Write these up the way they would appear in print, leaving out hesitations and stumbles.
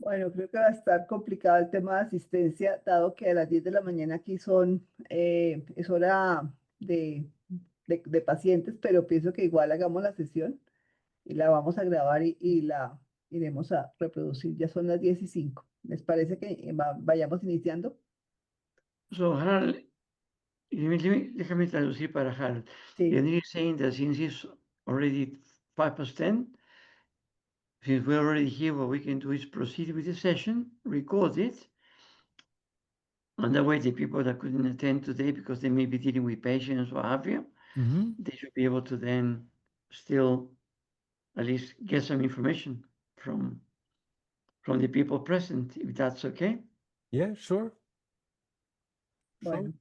Bueno, creo que va a estar complicado el tema de asistencia, dado que a las 10 de la mañana aquí es hora de pacientes, pero pienso que igual hagamos la sesión y la vamos a grabar y la iremos a reproducir. Ya son las 10:05. ¿Les parece que vayamos iniciando? So Harald, déjame traducir para Harald. Sí. Yanir is saying that since it's already 5 past 10, since we're already here, what we can do is proceed with the session, record it, and that way the people that couldn't attend today because they may be dealing with patients or have you, they should be able to then still at least get some information from the people present, if that's okay. Yeah, sure. Bueno,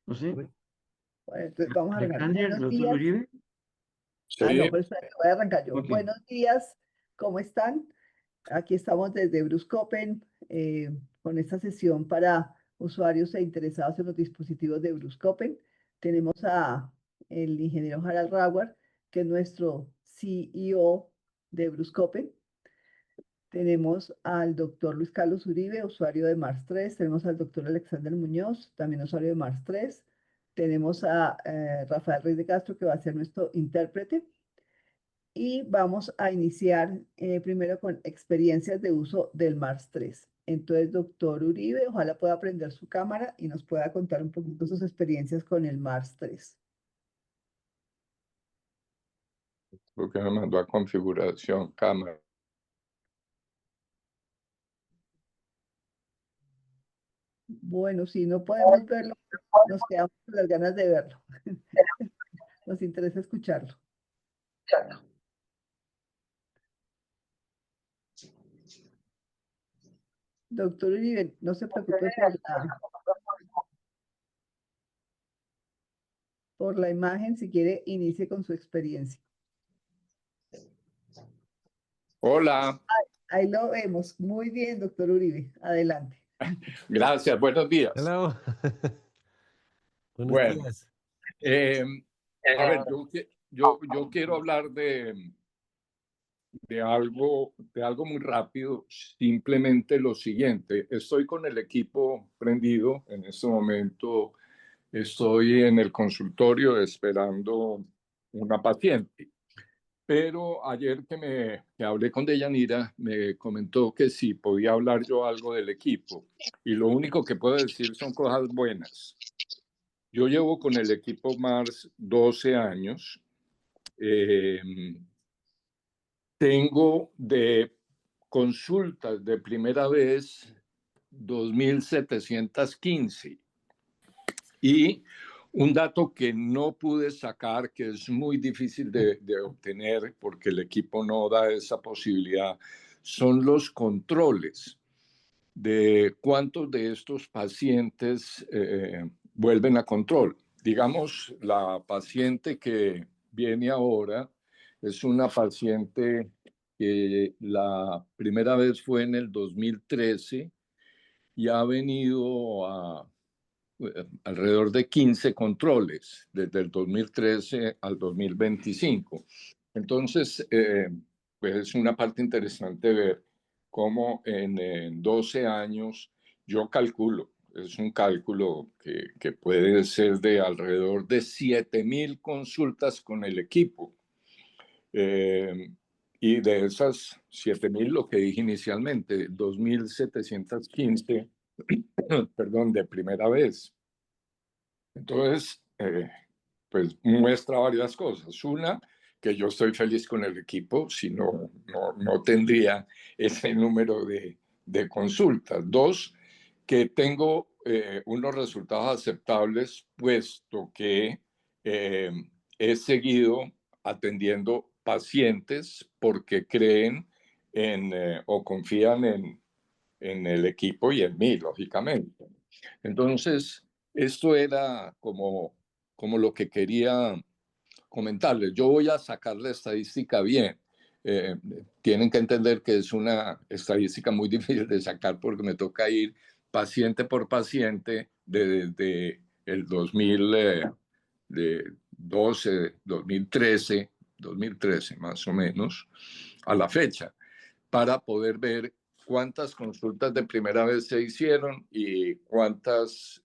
¿No sé? bueno, entonces vamos a arrancar. Alexander, Buenos doctor días. Uribe. No, Sí. pero espera, que voy a arrancar yo. Ok. Buenos días, ¿cómo están? Aquí estamos desde Bruscopen con esta sesión para usuarios e interesados en los dispositivos de Bruscopen. Tenemos a el ingeniero Harald Rauer, que es nuestro CEO de Bruscopen. Tenemos al doctor Luis Carlos Uribe, usuario de Mars 3. Tenemos al doctor Alexander Muñoz, también usuario de Mars 3. Tenemos a Rafael Reyes de Castro, que va a ser nuestro intérprete. Y vamos a iniciar primero con experiencias de uso del Mars 3. Entonces, doctor Uribe, ojalá pueda prender su cámara y nos pueda contar un poquito sus experiencias con el Mars 3. Lo que me mandó a configuración, cámara. Bueno, si no podemos verlo, nos quedamos con las ganas de verlo. Nos interesa escucharlo. Doctor Uribe, no se preocupe por la imagen. Si quiere, inicie con su experiencia. Hola, Ahí lo vemos. Muy bien, doctor Uribe. Adelante. gracias, buenos días. Hello. Buenos Bueno, días. a ver, yo quiero hablar de algo muy rápido, simplemente lo siguiente. Estoy con el equipo prendido, en este momento estoy en el consultorio esperando una paciente. Pero ayer que hablé con Deyanira, me comentó que sí, podía hablar yo algo del equipo. Y lo único que puedo decir son cosas buenas. Yo llevo con el equipo Mars 12 años. Tengo de consultas de primera vez 2.715. Y un dato que no pude sacar, que es muy difícil de obtener porque el equipo no da esa posibilidad, son los controles de cuántos de estos pacientes vuelven a control. Digamos, la paciente que viene ahora es una paciente que la primera vez fue en el 2013 y ha venido a alrededor de 15 controles desde el 2013 al 2025. Entonces, pues es una parte interesante ver cómo en 12 años yo calculo, es un cálculo que puede ser de alrededor de 7.000 consultas con el equipo. Y de esas 7.000, lo que dije inicialmente, 2.715, perdón, de primera vez. Entonces, pues muestra varias cosas. Una, que yo estoy feliz con el equipo, si no tendría ese número de consultas. Dos, que tengo unos resultados aceptables, puesto que he seguido atendiendo pacientes porque creen o confían en el equipo y en mí, lógicamente. Entonces, esto era como lo que quería comentarles. Yo voy a sacar la estadística bien. Tienen que entender que es una estadística muy difícil de sacar porque me toca ir paciente por paciente desde el 2012, 2013 más o menos, a la fecha, para poder ver cuántas consultas de primera vez se hicieron y cuántas,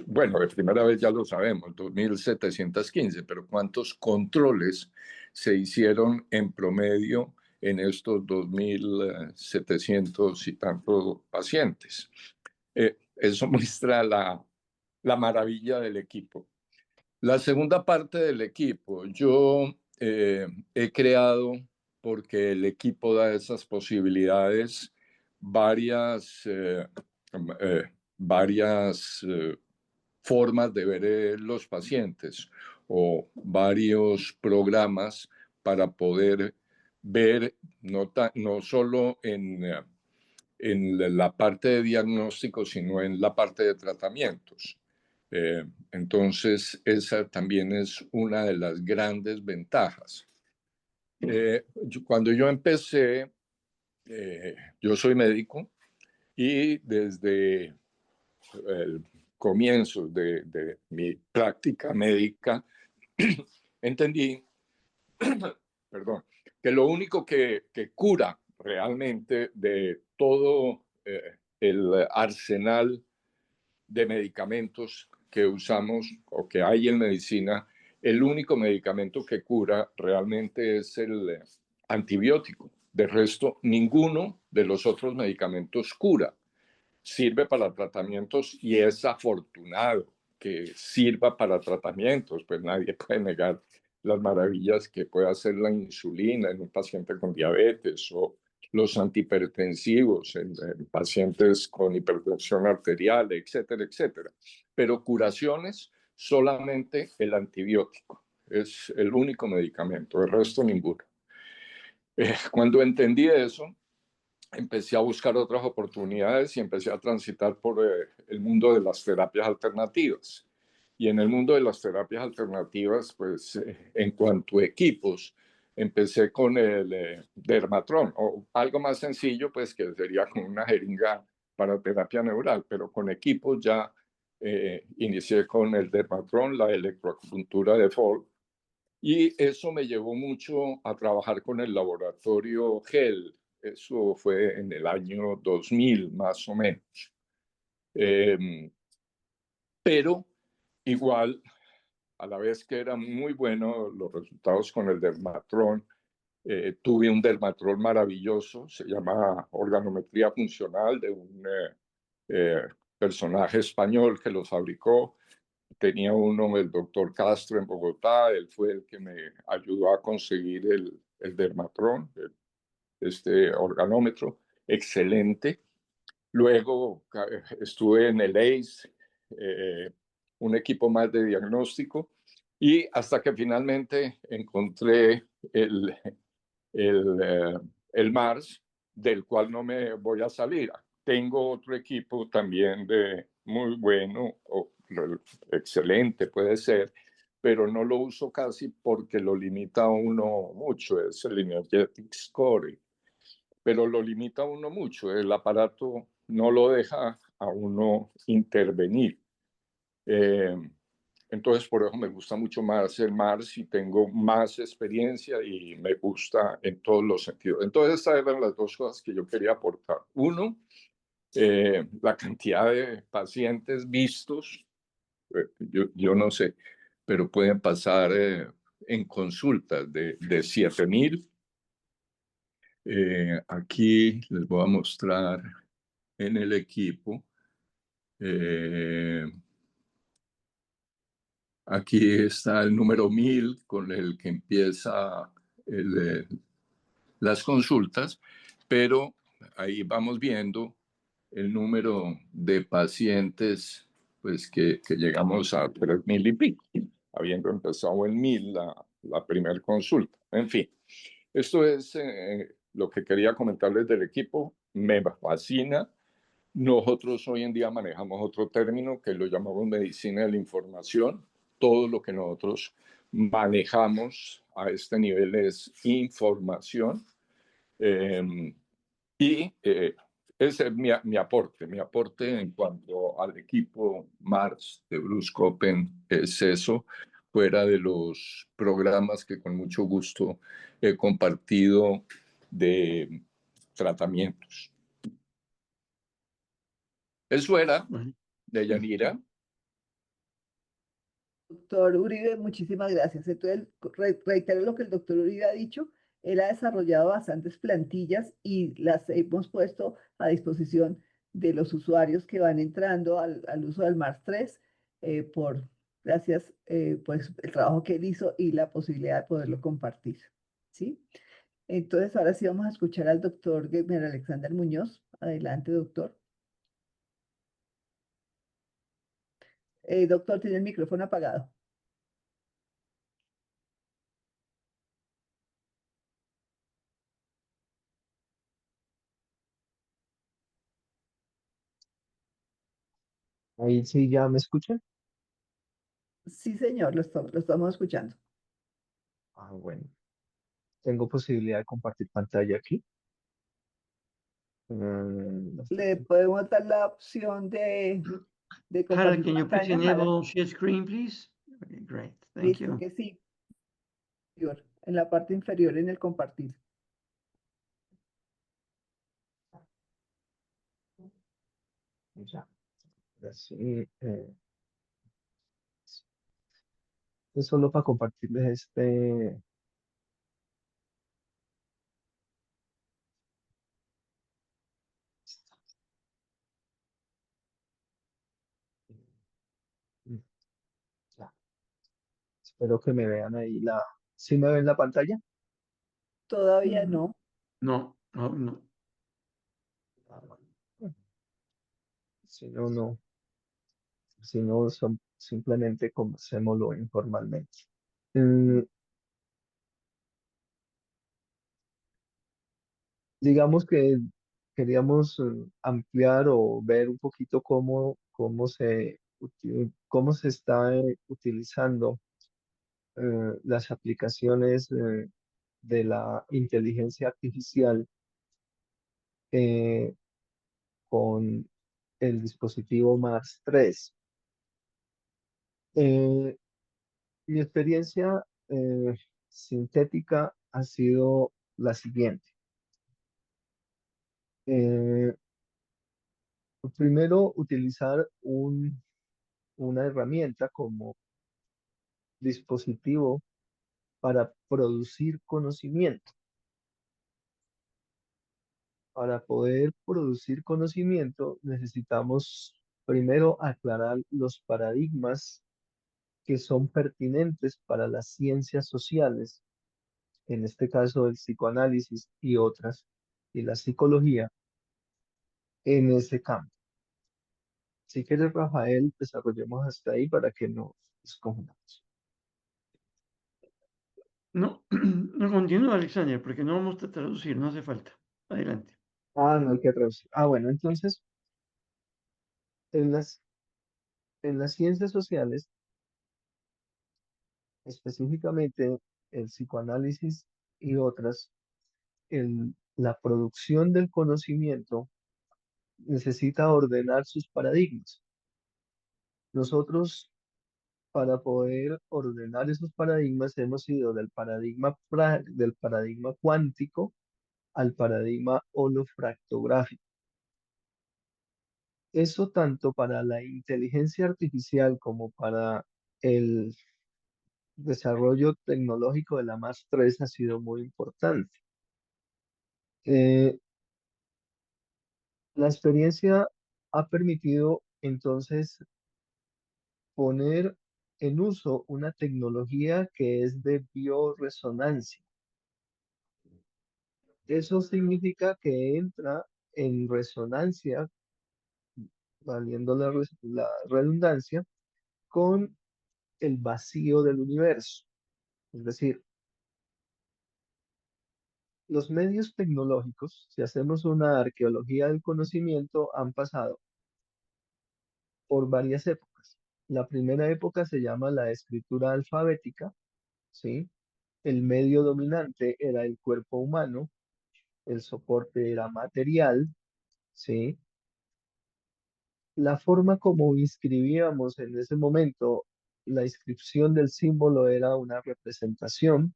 bueno, de primera vez ya lo sabemos, 2.715, pero cuántos controles se hicieron en promedio en estos 2.700 y tantos pacientes. Eso muestra la maravilla del equipo. La segunda parte del equipo, yo he creado, porque el equipo da esas posibilidades, varias formas de ver los pacientes o varios programas para poder ver no solo en la parte de diagnóstico, sino en la parte de tratamientos. Entonces, esa también es una de las grandes ventajas. Cuando yo empecé, yo soy médico y desde el comienzo de mi práctica médica entendí, perdón, que lo único que cura realmente de todo el arsenal de medicamentos que usamos o que hay en medicina, el único medicamento que cura realmente es el antibiótico. De resto, ninguno de los otros medicamentos cura. Sirve para tratamientos y es afortunado que sirva para tratamientos, pues nadie puede negar las maravillas que puede hacer la insulina en un paciente con diabetes o los antihipertensivos en pacientes con hipertensión arterial, etcétera, etcétera. Pero curaciones, solamente el antibiótico. Es el único medicamento, el resto ninguno. Cuando entendí eso, empecé a buscar otras oportunidades y empecé a transitar por el mundo de las terapias alternativas. Y en el mundo de las terapias alternativas, pues en cuanto a equipos, empecé con el Dermatron, o algo más sencillo, pues que sería con una jeringa para terapia neural, pero con equipos ya inicié con el Dermatron, la electroacupuntura de Folk, y eso me llevó mucho a trabajar con el laboratorio GEL. Eso fue en el año 2000, más o menos. Pero igual, a la vez que eran muy buenos los resultados con el Dermatron, tuve un Dermatron maravilloso, se llama organometría funcional, de un personaje español que lo fabricó. Tenía uno, el doctor Castro, en Bogotá. Él fue el que me ayudó a conseguir el Dermatron, este organómetro. Excelente. Luego estuve en el ACE, un equipo más de diagnóstico, y hasta que finalmente encontré el MARS, del cual no me voy a salir. Tengo otro equipo también de muy bueno, o excelente puede ser, pero no lo uso casi porque lo limita a uno mucho, es el Energetic Score, pero lo limita a uno mucho, el aparato no lo deja a uno intervenir. Entonces, por eso me gusta mucho más el MARS y tengo más experiencia y me gusta en todos los sentidos. Entonces, estas eran las dos cosas que yo quería aportar. Uno, la cantidad de pacientes vistos, yo no sé, pero pueden pasar en consultas de 7.000. Aquí les voy a mostrar en el equipo. Aquí está el número 1000 con el que empieza las consultas, pero ahí vamos viendo el número de pacientes, pues que llegamos a 3.000 y pico, habiendo empezado en 1000 la primera consulta. En fin, esto es lo que quería comentarles del equipo. Me fascina. Nosotros hoy en día manejamos otro término que lo llamamos medicina de la información. Todo lo que nosotros manejamos a este nivel es información. Ese es mi aporte. Mi aporte en cuanto al equipo MARS de Bruce Copen es eso, fuera de los programas que con mucho gusto he compartido de tratamientos. Eso era Bueno, de Yanira. Doctor Uribe, muchísimas gracias. Entonces, reitero lo que el doctor Uribe ha dicho. Él ha desarrollado bastantes plantillas y las hemos puesto a disposición de los usuarios que van entrando al uso del MARS 3 gracias pues, el trabajo que él hizo y la posibilidad de poderlo compartir. ¿Sí? Entonces, ahora sí vamos a escuchar al doctor Gamer Alexander Muñoz. Adelante, doctor. Doctor, tiene el micrófono apagado. Ahí sí ya me escuchan. Sí, señor, lo estamos escuchando. Ah, bueno. Tengo posibilidad de compartir pantalla aquí. No sé Le si- podemos dar la opción de Harold, compartir can you please pantalla, Jara. enable share screen, please? Okay, great. Thank Listo, you. que sí. En la parte inferior, en el compartir. Ya. Ahora sí, es solo para compartirles ya. Espero que me vean ahí ¿Sí me ven la pantalla? Todavía no. No, no, no. Ah, bueno. Bueno, Si no, no. Si no, simplemente conversémoslo informalmente. Mm, digamos que queríamos ampliar o ver un poquito cómo se está utilizando las aplicaciones de la inteligencia artificial eh, con el dispositivo Mars 3. Eh, mi experiencia sintética ha sido la siguiente. Eh, Primero, utilizar una herramienta como dispositivo para producir conocimiento. Para poder producir conocimiento necesitamos primero aclarar los paradigmas que son pertinentes para las ciencias sociales, en este caso el psicoanálisis y otras, y la psicología en ese campo. Si quieres, Rafael, desarrollemos hasta ahí para que no nos confundamos. No, no continúa, Alexander, porque no vamos a traducir, no hace falta. Adelante. Ah, no hay que traducir. Ah, bueno, entonces, en las ciencias sociales, específicamente el psicoanálisis y otras, la producción del conocimiento necesita ordenar sus paradigmas. Nosotros, para poder ordenar esos paradigmas, hemos ido del paradigma cuántico al paradigma holofractográfico. Eso tanto para la inteligencia artificial como para el desarrollo tecnológico de la MAS 3 ha sido muy importante. Eh, la experiencia ha permitido entonces poner en uso una tecnología que es de bioresonancia. Eso significa que entra en resonancia, valiendo la redundancia, con el vacío del universo. Es decir, los medios tecnológicos, si hacemos una arqueología del conocimiento, han pasado por varias épocas. La primera época se llama la escritura alfabética, ¿sí? El medio dominante era el cuerpo humano, el soporte era material, ¿sí? La forma como inscribíamos en ese momento, la inscripción del símbolo era una representación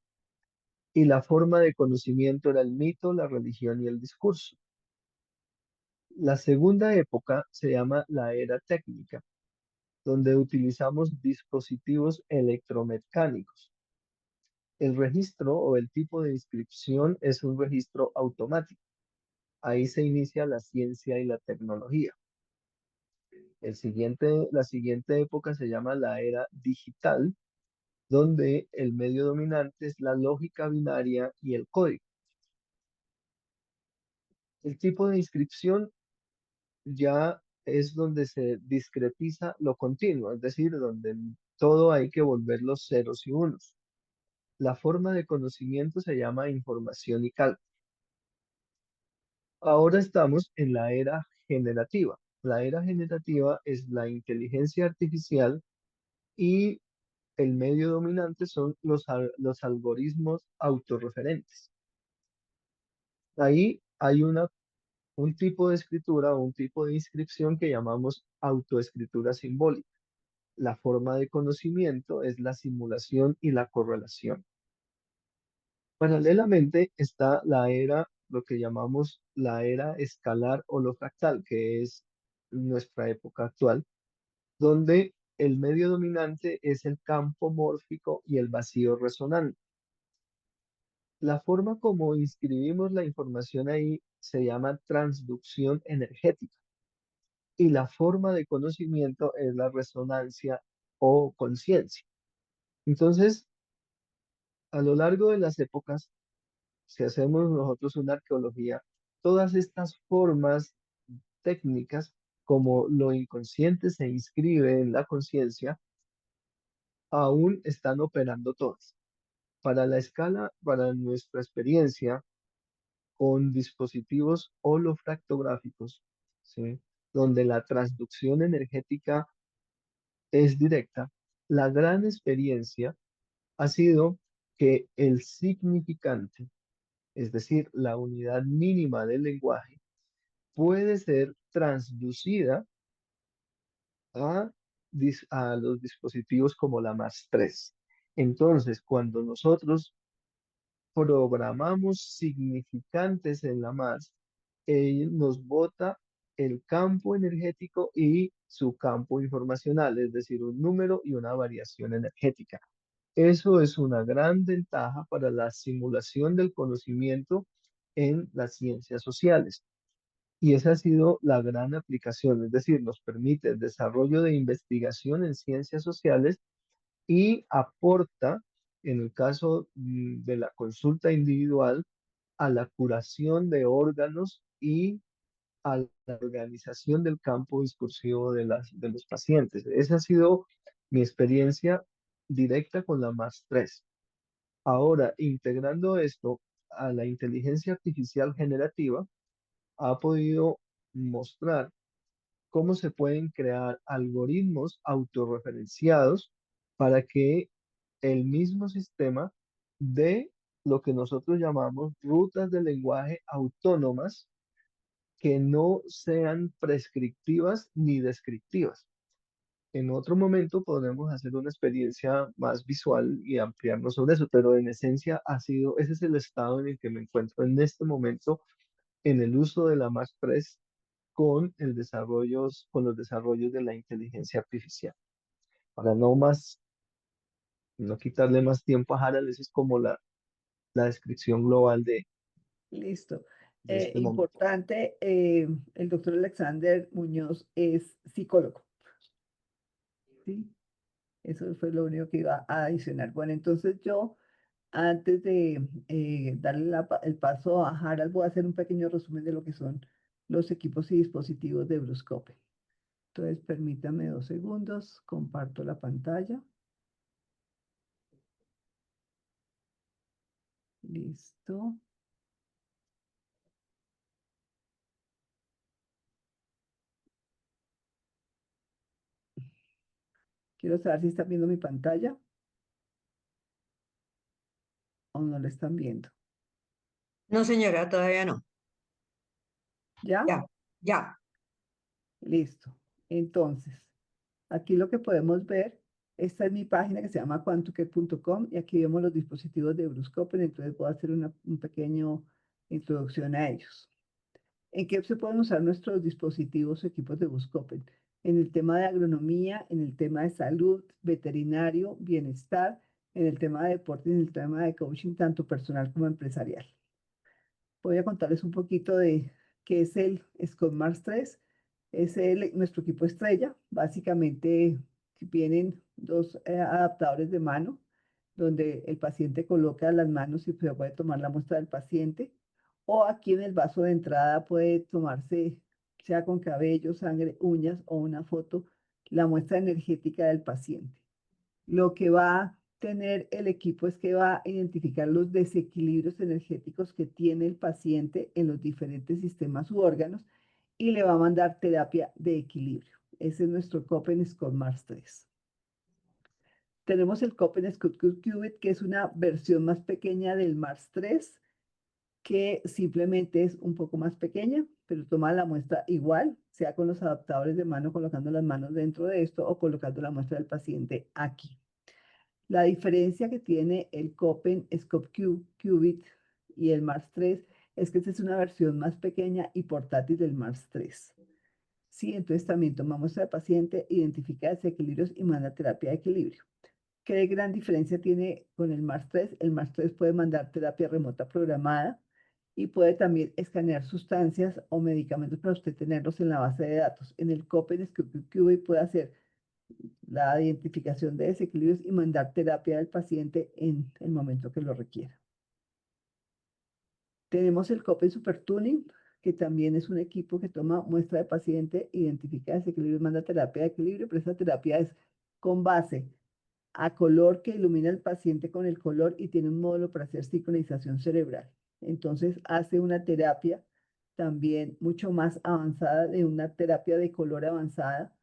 y la forma de conocimiento era el mito, la religión y el discurso. La segunda época se llama la era técnica, donde utilizamos dispositivos electromecánicos. El registro o el tipo de inscripción es un registro automático. Ahí se inicia la ciencia y la tecnología. La siguiente época se llama la era digital, donde el medio dominante es la lógica binaria y el código. El tipo de inscripción ya es donde se discretiza lo continuo, es decir, donde todo hay que volver los ceros y unos. La forma de conocimiento se llama información y cálculo. Ahora estamos en la era generativa. La era generativa es la inteligencia artificial y el medio dominante son los algoritmos autorreferentes. Ahí hay un tipo de escritura o un tipo de inscripción que llamamos autoescritura simbólica. La forma de conocimiento es la simulación y la correlación. Paralelamente está lo que llamamos la era escalar holofractal, que es nuestra época actual, donde el medio dominante es el campo mórfico y el vacío resonante. La forma como inscribimos la información ahí se llama transducción energética y la forma de conocimiento es la resonancia o conciencia. Entonces, a lo largo de las épocas, si hacemos nosotros una arqueología, todas estas formas técnicas, como lo inconsciente se inscribe en la conciencia, aún están operando todas. Para la escala, para nuestra experiencia con dispositivos holofractográficos, ¿sí? Donde la transducción energética es directa, la gran experiencia ha sido que el significante, es decir, la unidad mínima del lenguaje, puede ser transducida a, a los dispositivos como la MAS-3. Entonces, cuando nosotros programamos significantes en la MAS, nos bota el campo energético y su campo informacional, es decir, un número y una variación energética. Eso es una gran ventaja para la simulación del conocimiento en las ciencias sociales. Y esa ha sido la gran aplicación, es decir, nos permite el desarrollo de investigación en ciencias sociales y aporta, en el caso de la consulta individual, a la curación de órganos y a la organización del campo discursivo de los pacientes. Esa ha sido mi experiencia directa con la MAS-3. Ahora, integrando esto a la inteligencia artificial generativa, ha podido mostrar cómo se pueden crear algoritmos autorreferenciados para que el mismo sistema dé lo que nosotros llamamos rutas de lenguaje autónomas que no sean prescriptivas ni descriptivas. En otro momento podremos hacer una experiencia más visual y ampliarnos sobre eso, pero en esencia ese es el estado en el que me encuentro en este momento en el uso de la MAX-3 con los desarrollos de la inteligencia artificial. Para no quitarle más tiempo a Harald, esa es como la descripción global Listo. de este momento. Importante, el doctor Alexander Muñoz es psicólogo, ¿sí? Eso fue lo único que iba a adicionar. Bueno, entonces yo, antes de darle el paso a Harald, voy a hacer un pequeño resumen de lo que son los equipos y dispositivos de Bruscope. Entonces, permítame 2 segundos, comparto la pantalla. Listo. Quiero saber si están viendo mi pantalla o no la están viendo. No, señora, todavía no. ¿Ya? Ya, ya. Listo. Entonces, aquí lo que podemos ver Esta es mi página que se llama quantucare.com y aquí vemos los dispositivos de Bruscopen, entonces voy a hacer una pequeña introducción a ellos. ¿En qué se pueden usar nuestros dispositivos o equipos de Bruscopen? En el tema de agronomía, en el tema de salud, veterinario, bienestar, en el tema de deporte y en el tema de coaching, tanto personal como empresarial. Voy a contarles un poquito de qué es el ScotMars 3. Es nuestro equipo estrella. Básicamente vienen dos adaptadores de mano donde el paciente coloca las manos y se puede tomar la muestra del paciente. O aquí en el vaso de entrada puede tomarse, sea con cabello, sangre, uñas o una foto, la muestra energética del paciente. Lo que va a tener el equipo es que va a identificar los desequilibrios energéticos que tiene el paciente en los diferentes sistemas u órganos y le va a mandar terapia de equilibrio. Ese es nuestro Copen ScotMars 3. Tenemos el Copen ScotQ Qubit, que es una versión más pequeña del Mars 3, que simplemente es un poco más pequeña, pero toma la muestra igual, sea con los adaptadores de mano, colocando las manos dentro de esto o colocando la muestra del paciente aquí. La diferencia que tiene el Copen ScotQ Qubit y el Mars 3 es que esta es una versión más pequeña y portátil del Mars 3. Sí, entonces también toma muestra del paciente, identifica desequilibrios y manda terapia de equilibrio. ¿Qué gran diferencia tiene con el Mars 3? El Mars 3 puede mandar terapia remota programada y puede también escanear sustancias o medicamentos para usted tenerlos en la base de datos. En el Copen ScotQ Qubit puede hacer la identificación de desequilibrios y mandar terapia al paciente en el momento que lo requiera. Tenemos el Copen Super Tuning, que también es un equipo que toma muestra de paciente, identifica desequilibrios, manda terapia de equilibrio, pero esa terapia es con base a color que ilumina al paciente con el color y tiene un módulo para hacer sincronización cerebral. Entonces hace una terapia también mucho más avanzada, de una terapia de color avanzada,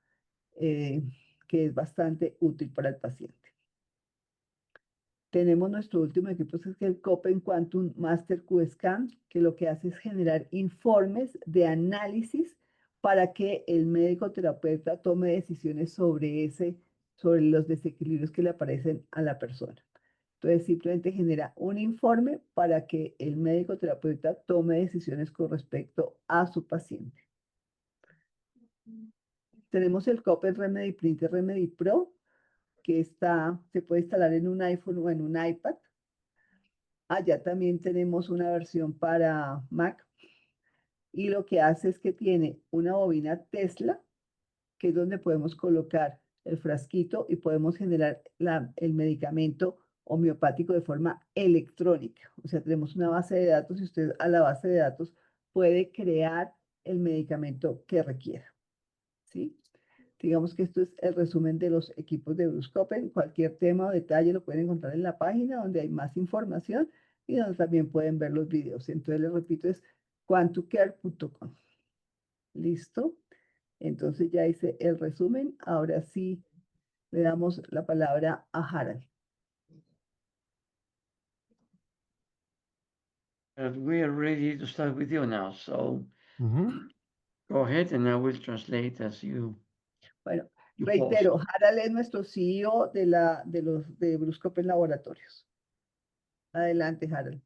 que es bastante útil para el paciente. Tenemos nuestro último equipo, que es el Copen Quantum Master QScan, que lo que hace es generar informes de análisis para que el médico terapeuta tome decisiones sobre los desequilibrios que le aparecen a la persona. Entonces simplemente genera un informe para que el médico terapeuta tome decisiones con respecto a su paciente. Tenemos el Copen Remedy Printer Remedy Pro, que se puede instalar en un iPhone o en un iPad. Allá también tenemos una versión para Mac y lo que hace es que tiene una bobina Tesla, que es donde podemos colocar el frasquito y podemos generar el medicamento homeopático de forma electrónica. O sea, tenemos una base de datos y usted a la base de datos puede crear el medicamento que requiera. ¿Sí? Digamos que esto es el resumen de los equipos de Bruscopen. Cualquier tema o detalle lo pueden encontrar en la página donde hay más información y donde también pueden ver los videos. Entonces, les repito, es quantucare.com. ¿Listo? Entonces ya hice el resumen. Ahora sí le damos la palabra a Harald. We are ready to start with you now, so Mhm. go ahead and I will translate as you. Bueno, you reitero, pause. Harald es nuestro CEO de Bruscopen Laboratorios. Adelante, Harald.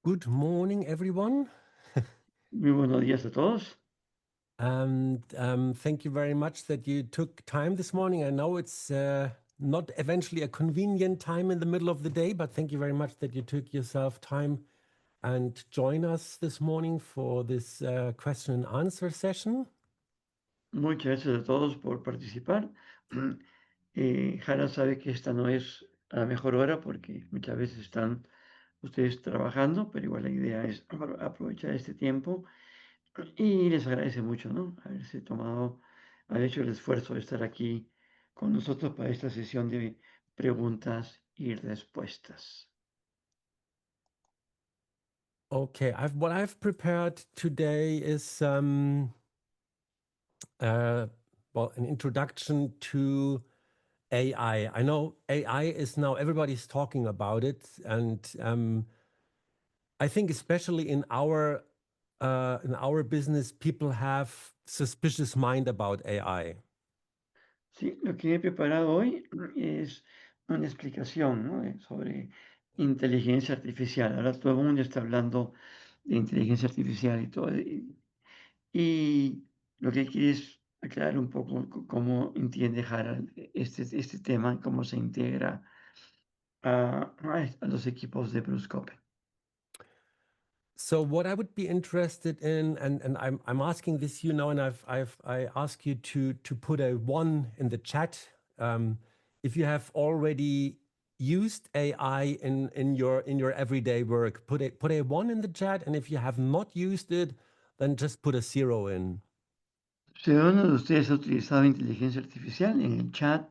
Good morning, everyone. Muy buenos días a todos. And thank you very much that you took time this morning. I know it's not eventually a convenient time in the middle of the day, but thank you very much that you took yourself time and join us this morning for this question and answer session. Muchas gracias a todos por participar. Jara sabe que esta no es a la mejor hora porque muchas veces están ustedes trabajando, pero igual la idea es aprovechar este tiempo y les agradece mucho, ¿no? Haber hecho el esfuerzo de estar aquí con nosotros para esta sesión de preguntas y respuestas. Okay, what I've prepared today is well, an introduction to AI. I know AI is now everybody's talking about it, and I think especially in our business, people have suspicious mind about AI. Sí, lo que he preparado hoy es una explicación, ¿no? Sobre inteligencia artificial. Ahora todo el mundo está hablando de inteligencia artificial y todo. Y lo que quiero es aclarar un poco cómo entiende Harald este tema, cómo se integra a los equipos de Bruce Copen. So what I would be interested in, and I'm asking this, and I ask you to put a 1 in the chat, if you have already used AI in your everyday work. Put a 1 in the chat, and if you have not used it, then just put a 0 in. Si uno de ustedes ha utilizado inteligencia artificial en el chat,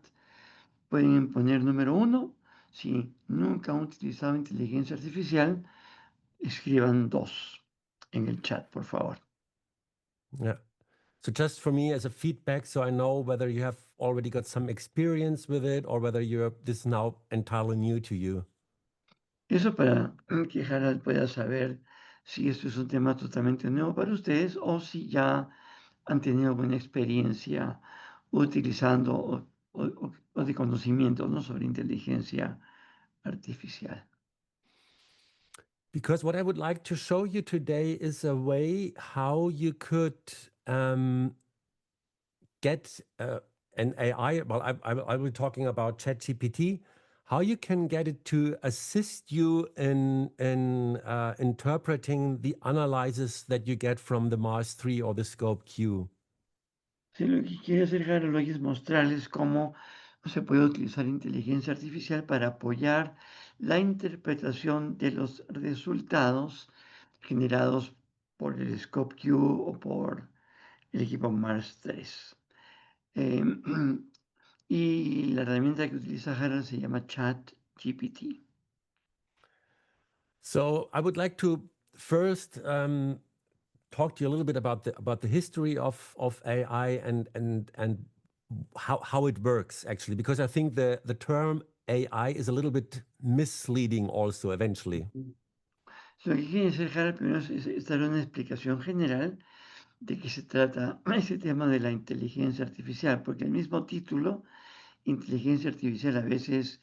pueden poner número 1. Si nunca han utilizado inteligencia artificial, escriban 2 en el chat, por favor. Yeah. So just for me as a feedback, so I know whether you have already got some experience with it or whether this is now entirely new to you. Eso para que Harald pueda saber si esto es un tema totalmente nuevo para ustedes o si ya han tenido buena experiencia utilizando o de conocimiento, ¿no? Sobre inteligencia artificial. Because what I would like to show you today is a way how you could get an AI. Well, I will be talking about ChatGPT. How you can get it to assist you in interpreting the analysis that you get from the Mars 3 or the Scope Q. Sí, lo que quiere hacer Harold hoy es mostrarles cómo se puede utilizar inteligencia artificial para apoyar la interpretación de los resultados generados por el ScopeQ o por el equipo Mars 3. Y la herramienta que utiliza Harold se llama ChatGPT. So I would like to first talk to you a little bit about the history of AI and how it works actually, because I think the term AI is a little bit misleading also eventually. Lo que quiere hacer Harold primero es dar una explicación general de qué se trata ese tema de la inteligencia artificial, porque el mismo título, inteligencia artificial, a veces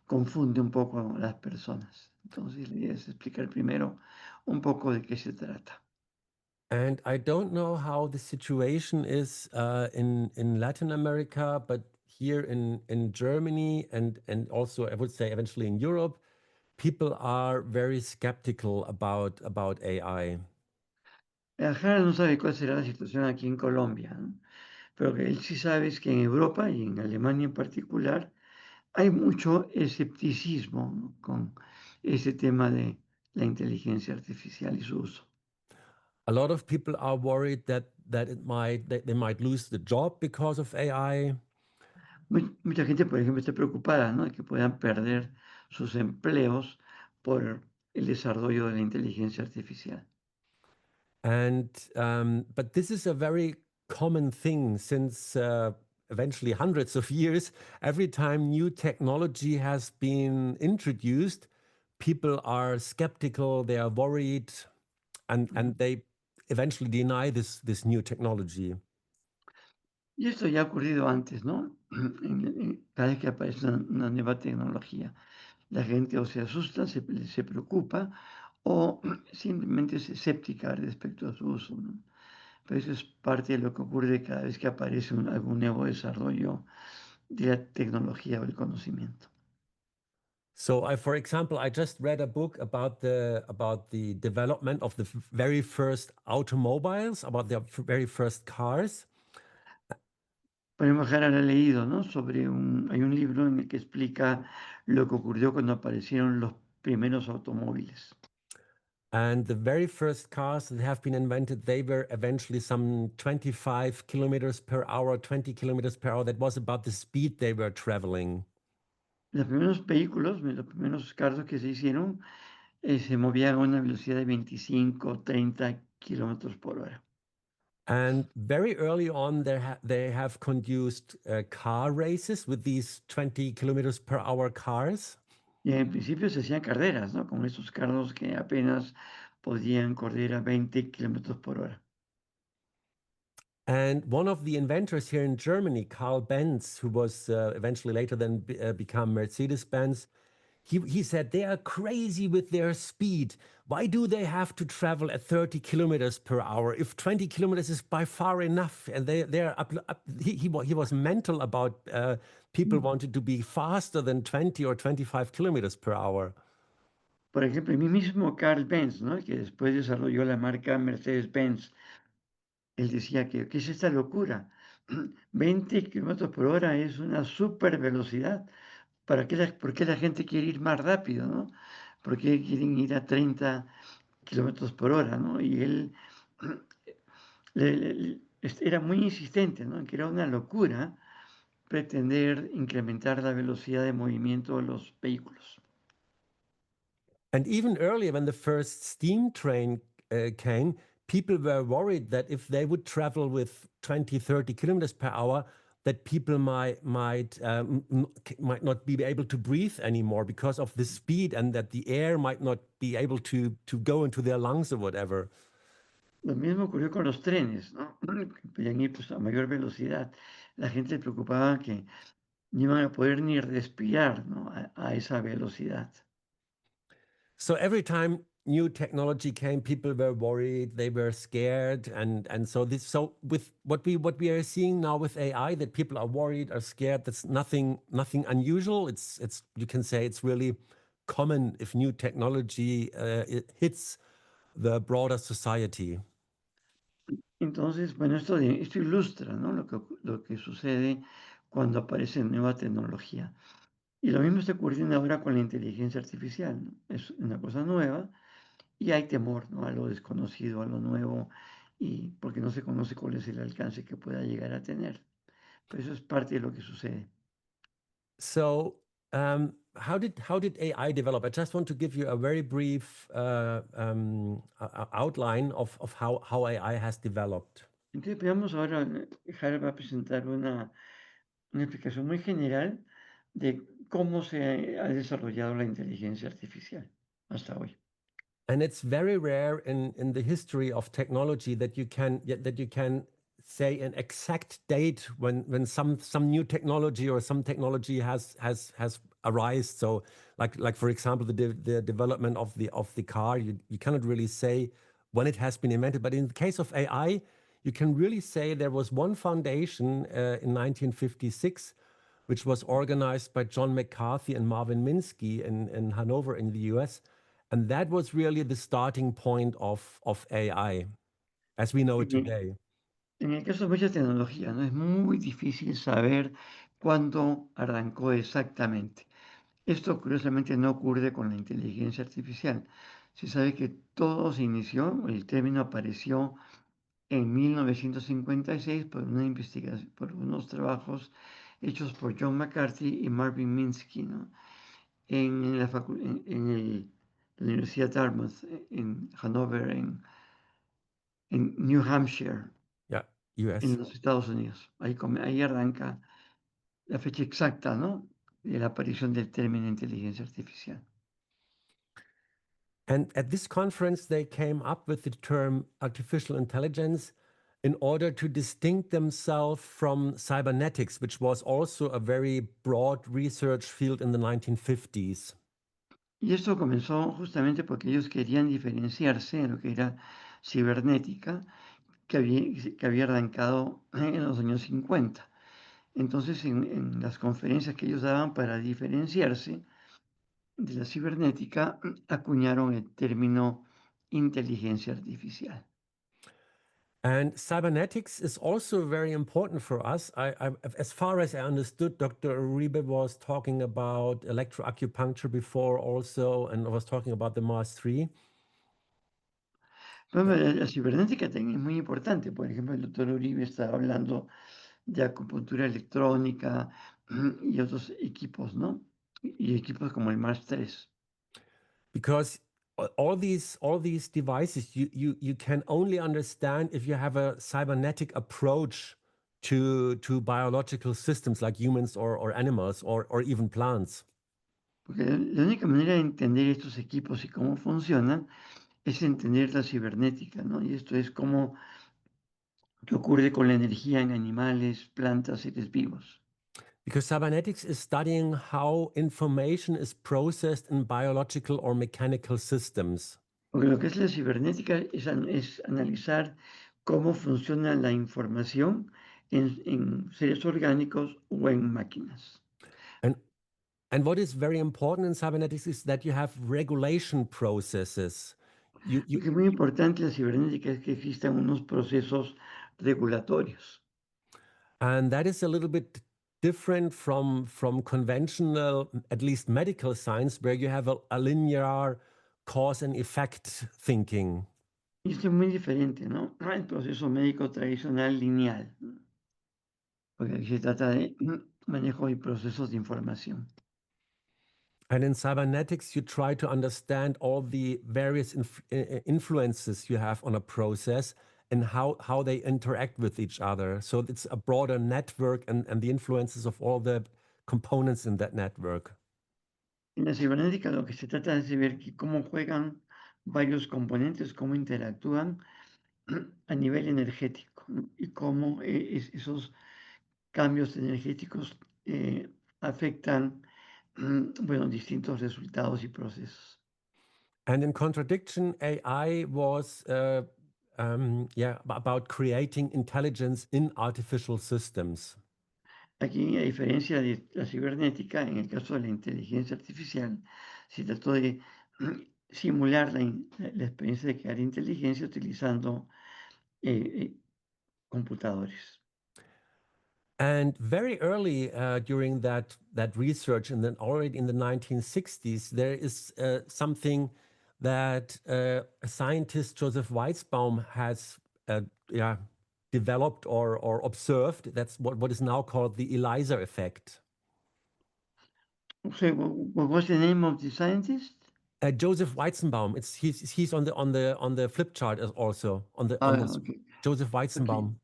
confunde un poco a las personas. Entonces, la idea es explicar primero un poco de qué se trata. And I don't know how the situation is in Latin America, but here in Germany and also I would say eventually in Europe, people are very skeptical about AI. Harold no sabe cuál será la situación aquí en Colombia, ¿no? Pero que él sí sabe es que en Europa y en Alemania en particular hay mucho escepticismo, ¿no? Con ese tema de la inteligencia artificial y su uso. A lot of people are worried that they might lose the job because of AI. Mucha gente, por ejemplo, está preocupada, ¿no? De que puedan perder sus empleos por el desarrollo de la inteligencia artificial. And but this is a very common thing since eventually hundreds of years. Every time new technology has been introduced, people are skeptical, they are worried, and they eventually deny this new technology. Y esto ya ha ocurrido antes, ¿no? Cada vez que aparece una nueva tecnología, la gente o se asusta, se preocupa o simplemente es escéptica respecto a su uso, ¿no? Pero eso es parte de lo que ocurre cada vez que aparece algún nuevo desarrollo de la tecnología o el conocimiento. So, for example, I just read a book about the development of the very first automobiles, about the very first cars. Podemos dejar leído, ¿no? Hay un libro en el que explica lo que ocurrió cuando aparecieron los primeros automóviles. And the very first cars that have been invented, they were eventually some 25 kilometers per hour, 20 kilometers per hour. That was about the speed they were traveling. Los primeros vehículos, los primeros carros que se hicieron, se movían a una velocidad de 25, 30 kilómetros por hora. And very early on, they have conduced car races with these 20 kilometers per hour cars. Y en principio se hacían carreras, ¿no? Con esos carros que apenas podían correr a 20 kilómetros por hora. And one of the inventors here in Germany, Carl Benz, who was eventually later then become Mercedes-Benz, he said they are crazy with their speed. Why do they have to travel at 30 kilometers per hour if 20 kilometers is by far enough? And he was mental about people wanted to be faster than 20 or 25 kilometers per hour. Por ejemplo, el mismo Carl Benz, ¿no? Que después desarrolló la marca Mercedes-Benz. Él decía que, ¿qué es esta locura? 20 kilómetros por hora es una super velocidad. ¿Por qué la gente quiere ir más rápido, no? ¿Por qué quieren ir a 30 kilómetros por hora, no? Y él era muy insistente, ¿no? En que era una locura pretender incrementar la velocidad de movimiento de los vehículos. And even earlier, when the first steam train came, people were worried that if they would travel with 20, 30 kilometers per hour, that people might not be able to breathe anymore because of the speed, and that the air might not be able to go into their lungs or whatever. Lo mismo ocurrió con los trenes, ¿no? Que podían ir pues, a mayor velocidad. La gente se preocupaba que no iban a poder ni respirar, ¿no? A esa velocidad. So every time new technology came, people were worried, they were scared, and so with what we are seeing now with AI, that people are worried, are scared, that's nothing unusual. It's you can say it's really common if new technology it hits the broader society. Entonces, bueno, esto ilustra, ¿no? Lo que sucede cuando aparece nueva tecnología. Y lo mismo está ocurriendo ahora con la inteligencia artificial, ¿no? Es una cosa nueva y hay temor, ¿no? A lo desconocido, a lo nuevo, y porque no se conoce cuál es el alcance que pueda llegar a tener. Pero eso es parte de lo que sucede. So how did AI develop? I just want to give you a very brief outline of how AI has developed. Entonces, veamos ahora, Jara va a presentar una explicación muy general de cómo se ha desarrollado la inteligencia artificial hasta hoy. And it's very rare in the history of technology that you can say an exact date when some new technology or some technology has arisen. So like for example the development of the car, you cannot really say when it has been invented. But in the case of AI, you can really say there was one foundation in 1956, which was organized by John McCarthy and Marvin Minsky in Hanover in the US. And that was really the starting point of AI, as we know it today. En el caso de muchas tecnologías, ¿no? Es muy difícil saber cuándo arrancó exactamente. Esto curiosamente no ocurre con la inteligencia artificial. Se sabe que todo se inició, el término apareció en 1956 por una investigación, por unos trabajos hechos por John McCarthy y Marvin Minsky, ¿no? En la Universidad Dartmouth, en Hanover, en New Hampshire, Yeah, US. en los Estados Unidos. Ahí arranca la fecha exacta, ¿no? De la aparición del término inteligencia artificial. And at this conference, they came up with the term artificial intelligence in order to distinct themselves from cybernetics, which was also a very broad research field in the 1950s. Y esto comenzó justamente porque ellos querían diferenciarse en lo que era cibernética, que había arrancado en los años 50. Entonces, en las conferencias que ellos daban para diferenciarse de la cibernética, acuñaron el término inteligencia artificial. And cybernetics is also very important for us. As far as I understood, Dr. Uribe was talking about electroacupuncture before also, and was talking about the Mars 3. Bueno, la cibernética también es muy importante. Por ejemplo, el doctor Uribe estaba hablando de acupuntura electrónica y otros equipos, ¿no? Y equipos como el Mars 3. Because all these devices you can only understand if you have a cybernetic approach to biological systems like humans or animals or even plants. Porque la única manera de entender estos equipos y cómo funcionan es entender la cibernética, ¿no? Y esto es cómo que ocurre con la energía en animales, plantas, seres vivos. Because cybernetics is studying how information is processed in biological or mechanical systems. Porque lo que es la cibernética es analizar cómo funciona la información en seres orgánicos o en máquinas. And what is very important in cybernetics is that you have regulation processes. Lo que es muy importante en la cibernética es que existan unos procesos regulatorios. And that is a little bit different from conventional, at least medical science, where you have a linear cause and effect thinking. Y esto es muy diferente, ¿no? El proceso médico tradicional lineal, ¿no? Porque aquí se trata de manejo y procesos de información. And in cybernetics, you try to understand all the various influences you have on a process and how they interact with each other. So it's a broader network and the influences of all the components in that network. En la cibernética lo que se trata es de ver cómo juegan varios componentes, cómo interactúan a nivel energético, ¿no? Y cómo esos cambios energéticos afectan bueno, distintos resultados y procesos. And in contradiction, AI was about creating intelligence in artificial systems. Aquí, a diferencia de la cibernética, en el caso de la inteligencia artificial, se trató de simular la experiencia de crear inteligencia utilizando computadores. And very early during that research, and then already in the 1960s, there is something that scientist Joseph Weizbaum has developed or observed. That's what is now called the ELISA effect. So, what was the name of the scientist? Joseph Weizenbaum. He's on the flip chart also Okay. Joseph Weizenbaum.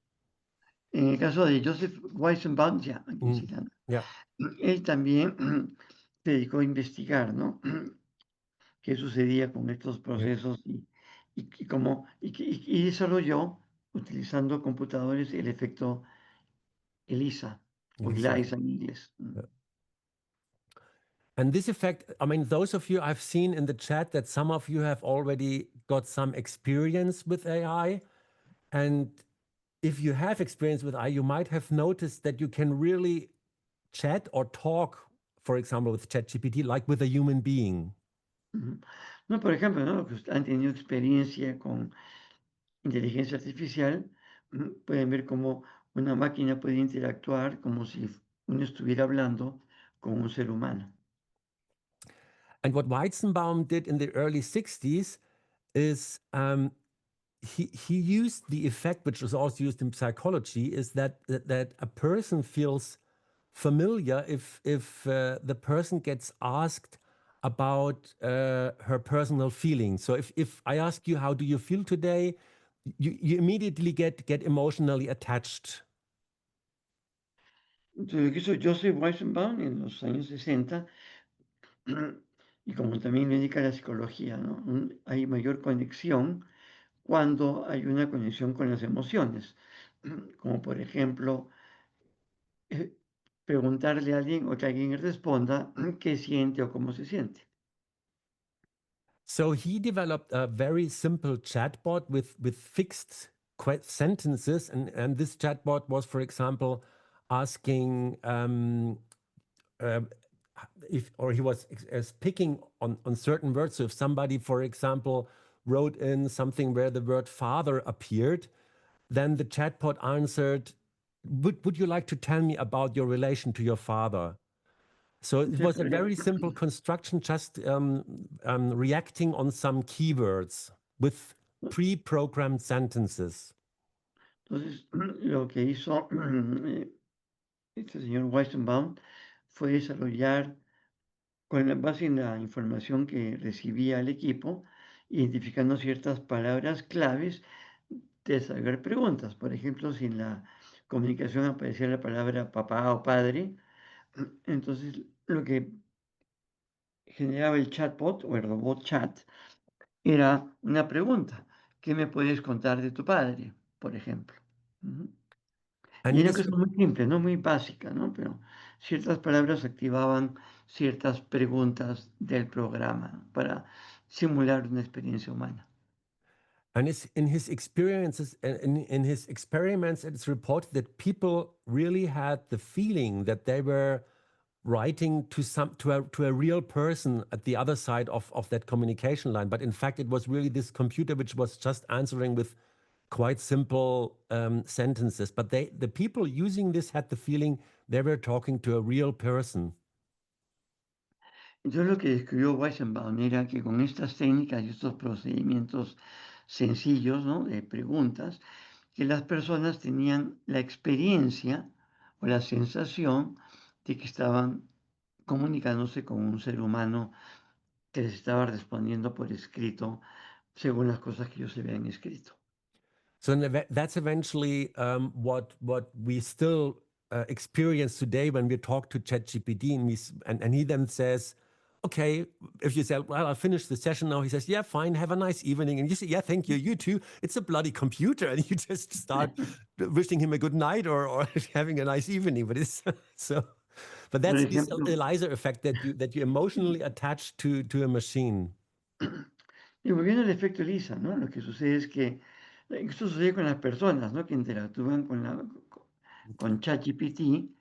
En el caso de Joseph Weizenbaum, ya, aquí sí, Yeah. él también se dedicó a investigar, ¿no? Qué sucedía con estos procesos y desarrolló, utilizando computadores, el efecto ELISA, o ELISA en inglés. And this effect, I mean, those of you I've seen in the chat that some of you have already got some experience with AI. And if you have experience with AI, you might have noticed that you can really chat or talk, for example, with ChatGPT, like with a human being. No, por ejemplo, ¿no? Los que han tenido experiencia con inteligencia artificial, pueden ver cómo una máquina puede interactuar como si uno estuviera hablando con un ser humano. And what Weizenbaum did in the early 60s is he used the effect, which was also used in psychology, is that a person feels familiar if the person gets asked about her personal feelings. So if I ask you, how do you feel today? You immediately get emotionally attached. Entonces, lo que hizo Joseph Weizenbaum en los años 60, y como también lo indica la psicología, ¿no? Hay mayor conexión cuando hay una conexión con las emociones, como por ejemplo, preguntarle a alguien o que alguien responda qué siente o cómo se siente. So he developed a very simple chatbot with fixed sentences, and this chatbot was, for example, asking he was picking on certain words. So if somebody, for example, wrote in something where the word father appeared, then the chatbot answered, would you like to tell me about your relation to your father? So it was a very simple construction, just reacting on some keywords with pre-programmed sentences. Entonces, lo que hizo este señor Weizenbaum fue desarrollar, con base en la información que recibía el equipo, identificando ciertas palabras claves, desarrollar preguntas. Por ejemplo, si en la comunicación aparecía la palabra papá o padre, entonces lo que generaba el chatbot o el robot chat era una pregunta. ¿Qué me puedes contar de tu padre, por ejemplo? Ujú. And Y it era is una cosa muy simple, ¿no? Muy básica, ¿no? Pero ciertas palabras activaban ciertas preguntas del programa para simular una experiencia humana. And in his experiences, in his experiments, it's reported that people really had the feeling that they were writing to a real person at the other side of that communication line. But in fact, it was really this computer which was just answering with quite simple sentences. But the people using this had the feeling they were talking to a real person. Entonces lo que describió Weizenbaum era que con estas técnicas y estos procedimientos sencillos, ¿no? De preguntas, que las personas tenían la experiencia o la sensación de que estaban comunicándose con un ser humano que les estaba respondiendo por escrito según las cosas que ellos habían escrito. So that's eventually what we still experience today when we talk to ChatGPT, and he then says, okay, if you say, well, I'll finish the session now, he says, yeah, fine, have a nice evening. And you say, yeah, thank you, you too. It's a bloody computer. And you just start wishing him a good night or having a nice evening. But it's so, but Por that's this ejemplo, ELIZA effect that you emotionally attach to a machine. y volviendo al efecto Lisa, ¿no? Lo que sucede es que esto sucede con las personas, ¿no? Que interactúan con ChatGPT y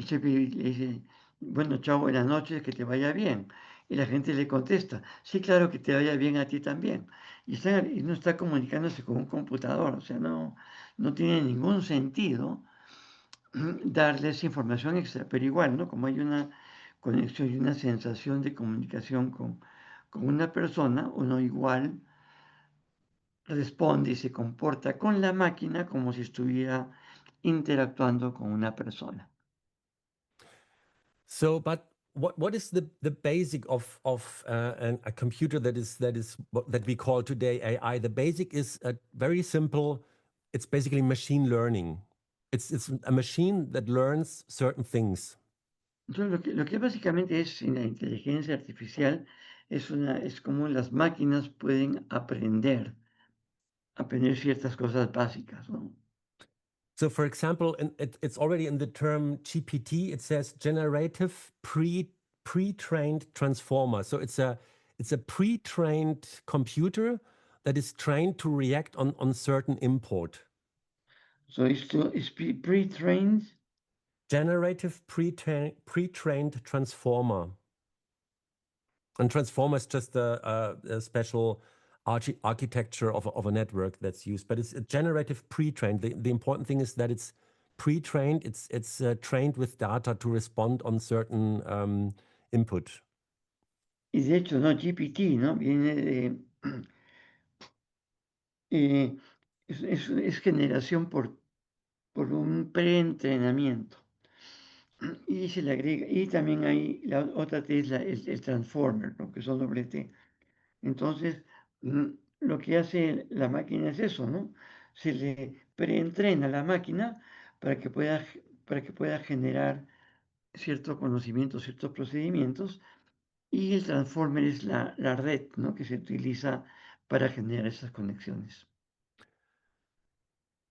ChatGPT le dice, bueno, chao, buenas noches, que te vaya bien. Y la gente le contesta, sí, claro, que te vaya bien a ti también. Y no está comunicándose con un computador, o sea, no tiene ningún sentido darles información extra, pero igual, ¿no? Como hay una conexión y una sensación de comunicación con una persona, uno igual responde y se comporta con la máquina como si estuviera interactuando con una persona. So, but what is the basic of a computer that we call today AI? The basic is very simple. It's basically machine learning. It's a machine that learns certain things. Entonces, lo que básicamente es en la inteligencia artificial es como las máquinas pueden aprender ciertas cosas básicas, ¿no? So, for example, it's already in the term GPT. It says generative pre-trained transformer. So it's a pre-trained computer that is trained to react on certain input. So it's pre-trained. Generative pre-trained transformer. And transformer is just a special architecture of a network that's used, but it's a generative pre-trained. The important thing is that it's pre-trained. It's trained with data to respond on certain input. Y de hecho, no, GPT, ¿no? Viene de... es generación por un preentrenamiento. Y se le agrega, y también hay la otra T es el transformer, ¿no? Que son doble T. Entonces, lo que hace la máquina es eso, ¿no? Se le preentrena a la máquina para que pueda generar cierto conocimiento, ciertos procedimientos, y el transformer es la red, ¿no? Que se utiliza para generar esas conexiones.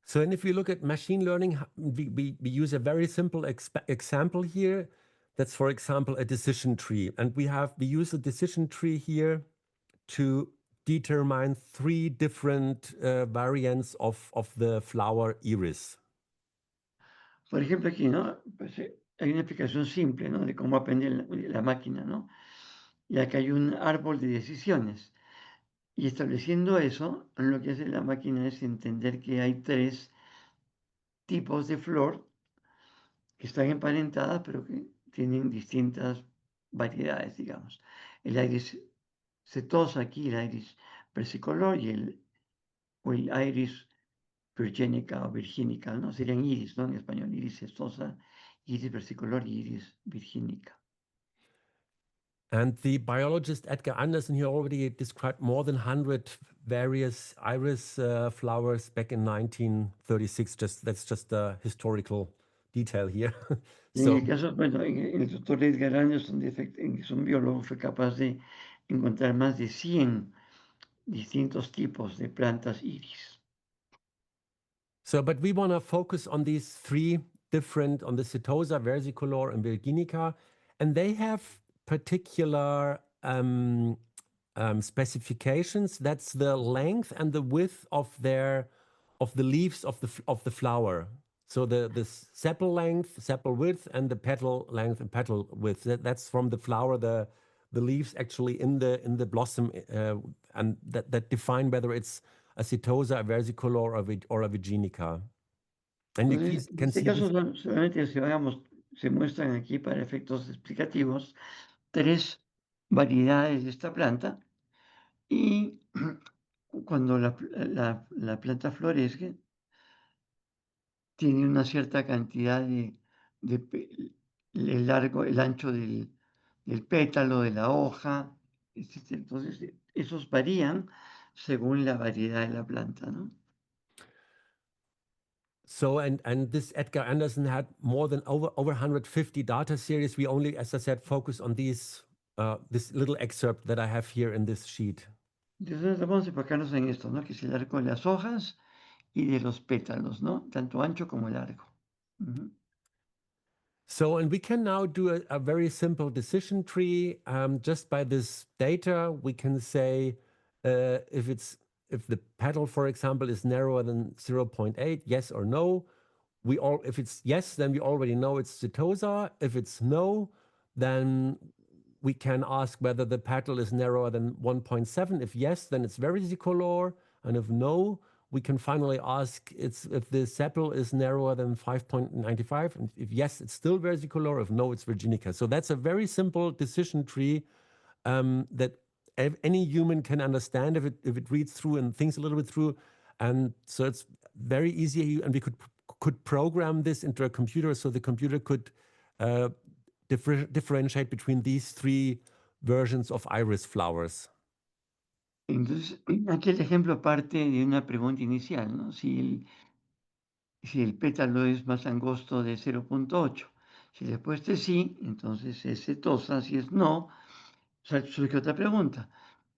So, and if you look at machine learning, we use a very simple example here. That's, for example, a decision tree. And we use a decision tree here to determine 3 different variants of the flower iris. Por ejemplo, aquí, ¿no? Pues, hay una explicación simple, ¿no? De cómo aprende la máquina, ¿no? Y acá hay un árbol de decisiones. Y estableciendo eso, lo que hace la máquina es entender que hay 3 tipos de flor que están emparentadas, pero que tienen distintas variedades, digamos. El iris setosa aquí, el iris versicolor o el iris virginica o virgínica, ¿no? Serían iris, ¿no? En español, iris setosa, iris versicolor y iris virgínica. And the biologist Edgar Anderson, he already described more than 100 various iris flowers back in 1936. That's just a historical detail here. En el caso, bueno, el doctor Edgar Anderson, que es un biólogo, fue capaz de encontrar más de 100 distintos tipos de plantas iris. So, but we want to focus on these three different, on the Setosa, versicolor, and virginica, and they have particular specifications. That's the length and the width of the leaves of the flower. So the sepal length, sepal width, and the petal length and petal width. That's from the flower, the leaves actually in the blossom, and that define whether it's a Setosa, a versicolor, or a virginica. And you Entonces, en can este see caso this. solamente se muestran aquí para efectos explicativos 3 variedades de esta planta y cuando la planta florezca tiene una cierta cantidad el ancho del pétalo, de la hoja, etcétera. Entonces, esos varían según la variedad de la planta, ¿no? So, and this Edgar Anderson had more than over 150 data series. We only, as I said, focus on this little excerpt that I have here in this sheet. Entonces, vamos a enfocarnos en esto, ¿no? Que es el arco de las hojas y de los pétalos, ¿no? Tanto ancho como largo. Ujú. So, and we can now do a very simple decision tree. Just by this data, we can say if the petal, for example, is narrower than 0.8, yes or no. If it's yes, then we already know it's Setosa. If it's no, then we can ask whether the petal is narrower than 1.7. If yes, then it's versicolor, and if no, we can finally ask if the sepal is narrower than 5.95. And if yes, it's still versicolor. If no, it's virginica. So that's a very simple decision tree that any human can understand if it reads through and thinks a little bit through. And so it's very easy, and we could program this into a computer so the computer could differentiate between these three versions of iris flowers. Entonces, aquí el ejemplo parte de una pregunta inicial, ¿no? Si el pétalo es más angosto de 0.8. Si la respuesta es sí, entonces es setosa. Si es no, surge otra pregunta.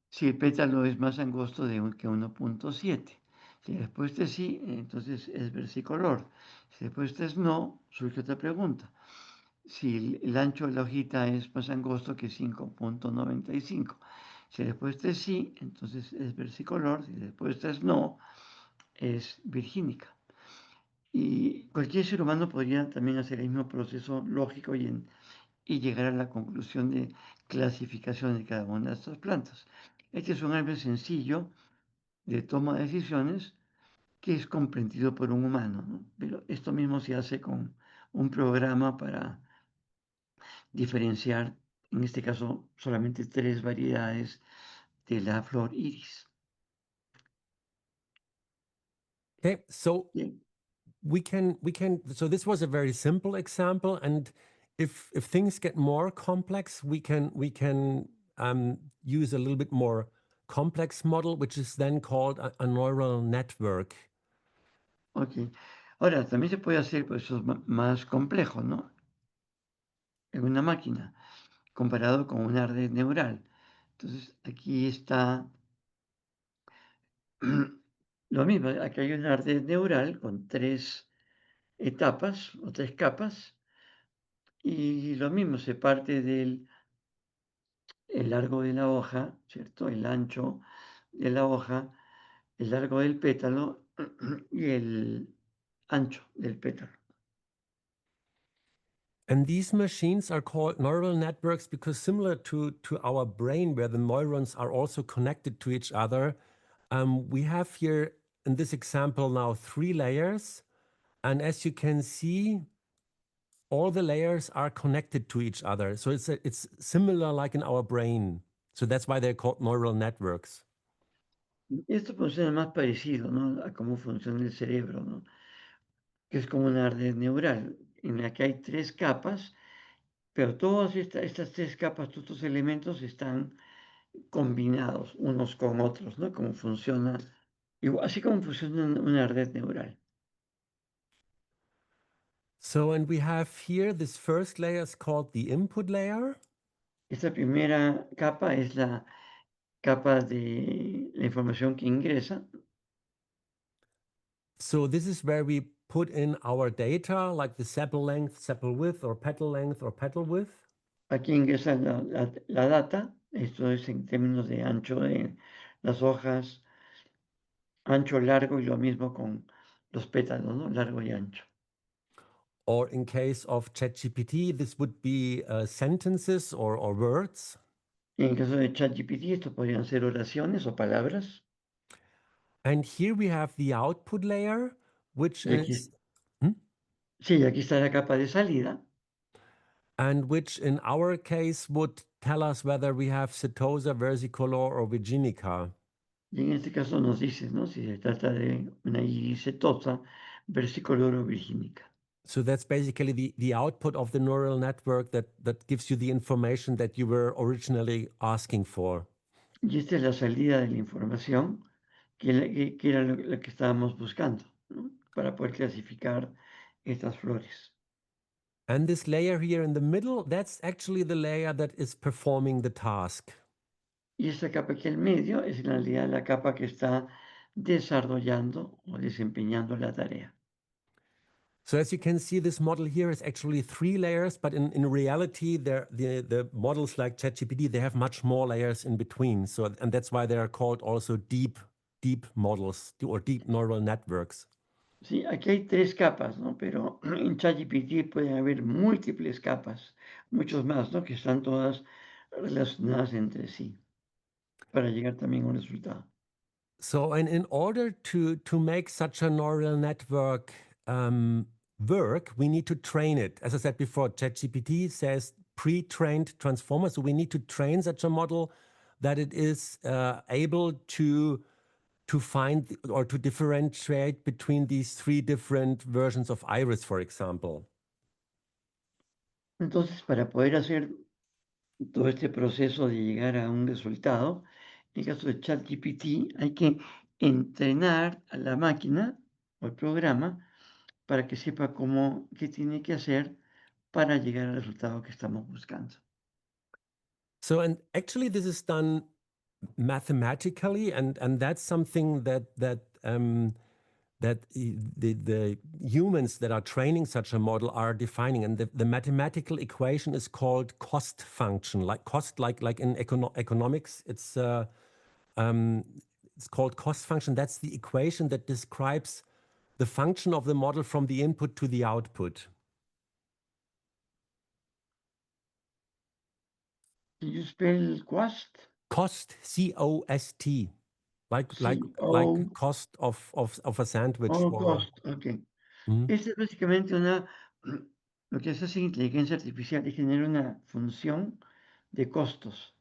Si el pétalo es más angosto que 1.7. Si la respuesta es sí, entonces es versicolor. Si la respuesta es no, surge otra pregunta. Si el ancho de la hojita es más angosto que 5.95. Si la respuesta es sí, entonces es versicolor. Si la respuesta es no, es virgínica. Y cualquier ser humano podría también hacer el mismo proceso lógico y llegar a la conclusión de clasificación de cada una de estas plantas. Este es un árbol sencillo de toma de decisiones que es comprendido por un humano, ¿no? Pero esto mismo se hace con un programa para diferenciar, en este caso, solamente 3 variedades de la flor iris. Okay, so Bien. so this was a very simple example, and if things get more complex, we can use a little bit more complex model, which is then called a neural network. Ok. Ahora, también se puede hacer procesos más complejos, ¿no? En una máquina, comparado con una red neural. Entonces, aquí está lo mismo. Aquí hay una red neural con 3 etapas o 3 capas. Y lo mismo, se parte del el largo de la hoja, ¿cierto? El ancho de la hoja, el largo del pétalo y el ancho del pétalo. And these machines are called neural networks because similar to our brain, where the neurons are also connected to each other, we have here in this example now 3 layers. And as you can see, all the layers are connected to each other. So it's similar like in our brain. So that's why they're called neural networks. Esto funciona más parecido, ¿no? A cómo funciona el cerebro, ¿no? Que es como una red neural en la que hay 3 capas, pero todas estas 3 capas, todos estos elementos están combinados unos con otros, ¿no? Como funciona, así como funciona una red neural. So, and we have here this first layer is called the input layer. Esta primera capa es la capa de la información que ingresa. So this is where we put in our data, like the sepal length, sepal width, or petal length, or petal width. Aquí ingresa la data, esto es en términos de ancho de las hojas, ancho, largo, y lo mismo con los pétalos, ¿no? Largo y ancho. Or in case of ChatGPT, this would be sentences or words. Y en el caso de ChatGPT, esto podrían ser oraciones o palabras. And here we have the output layer, which Y aquí, is, sí, aquí está la capa de salida, and which in our case would tell us whether we have setosa, versicolor, or virginica. y en este caso nos dice, ¿no? Si se trata de una iris setosa, versicolor o virgínica. So that's basically the output of the neural network that gives you the information that you were originally asking for. Y esta es la salida de la información que era lo que estábamos buscando, ¿no? Para poder clasificar estas flores. And this layer here in the middle, that's actually the layer that is performing the task. Y esta capa aquí al medio es en realidad la capa que está desarrollando o desempeñando la tarea. So as you can see, this model here is actually 3 layers, but in reality, the models like ChatGPT, they have much more layers in between. So, and that's why they are called also deep models or deep neural networks. Sí, aquí hay 3 capas, ¿no? Pero en ChatGPT pueden haber múltiples capas, muchos más, ¿no? Que están todas relacionadas entre sí para llegar también a un resultado. So, and in order to make such a neural network work, we need to train it. As I said before, ChatGPT says pre-trained transformer. So we need to train such a model that it is able to find or to differentiate between these 3 different versions of Iris, for example. Entonces, para poder hacer todo este proceso de llegar a un resultado, en el caso de ChatGPT, hay que entrenar a la máquina o el programa para que sepa qué tiene que hacer para llegar al resultado que estamos buscando. So, and actually this is done mathematically, and that's something that the humans that are training such a model are defining. And the mathematical equation is called cost function, like cost, like in economics, it's called cost function. That's the equation that describes the function of the model from the input to the output. Can you spell cost? Cost, C-O-S-T, like C-O- cost of a sandwich. Oh, or, cost, ok. Este es básicamente lo que hace inteligencia artificial es generar una función de costos.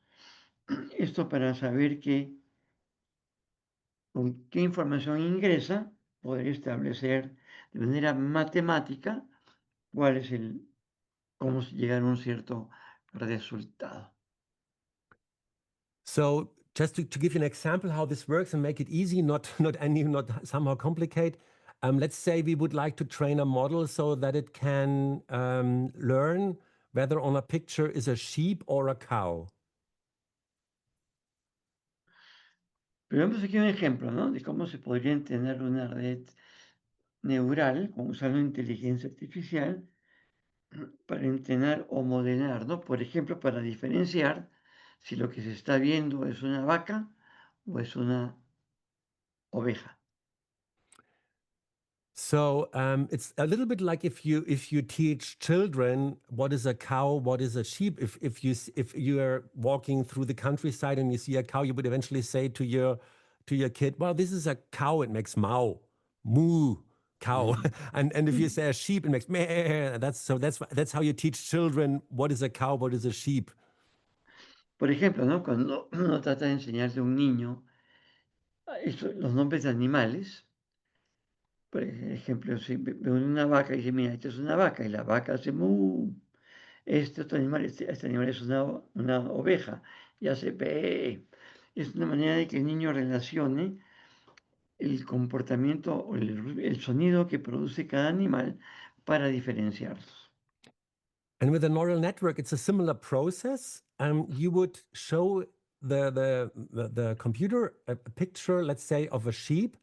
Esto para saber con qué información ingresa, poder establecer de manera matemática cómo llegar a un cierto resultado. So just to give you an example how this works and make it easy, not somehow complicate. Let's say we would like to train a model so that it can learn whether on a picture is a sheep or a cow. Pero vemos aquí un ejemplo, ¿no? De cómo se podría entrenar una red neural usando inteligencia artificial para entrenar o modelar, ¿no? Por ejemplo, para diferenciar si lo que se está viendo es una vaca o es una oveja. So it's a little bit like if you teach children what is a cow, what is a sheep. If you are walking through the countryside and you see a cow, you would eventually say to your kid, "Well, this is a cow. It makes moo, cow." And if you say a sheep, it makes meh. That's how you teach children what is a cow, what is a sheep. Por ejemplo, ¿no? Cuando uno trata de enseñarle a un niño los nombres de animales, por ejemplo, si ve una vaca y dice, mira, esta es una vaca, y la vaca hace mu. Este otro animal, este animal es una oveja, y hace pe. Es una manera de que el niño relacione el comportamiento o el sonido que produce cada animal para diferenciarlos. And with a neural network, it's a similar process. You would show the computer a picture, let's say, of a sheep,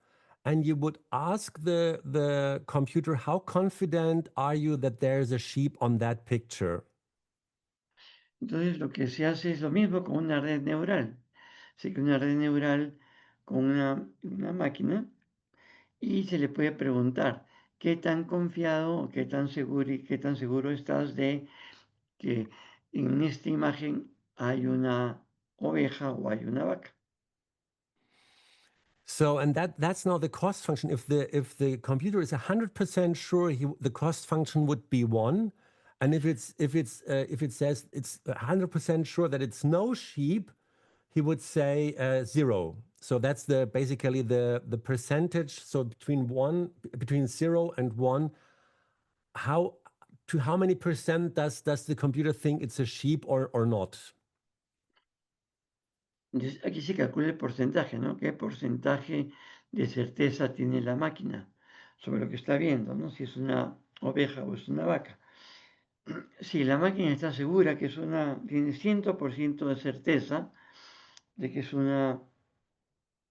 and you would ask the computer, how confident are you that there's a sheep on that picture? Entonces lo que se hace es lo mismo con una red neural. Se crea una red neural con una máquina y se le puede preguntar qué tan confiado o qué tan seguro estás de que en esta imagen hay una oveja o hay una vaca. So, and that's now the cost function. If the computer is 100% sure, the cost function would be 1. And if it says it's 100% sure that it's no sheep, he would say 0. So that's basically the percentage. So between 0 and 1, how many percent does the computer think it's a sheep or not? Entonces, aquí se calcula el porcentaje, ¿no? ¿Qué porcentaje de certeza tiene la máquina sobre lo que está viendo, ¿no? Si es una oveja o es una vaca. Si la máquina está segura que tiene 100% de certeza de que es una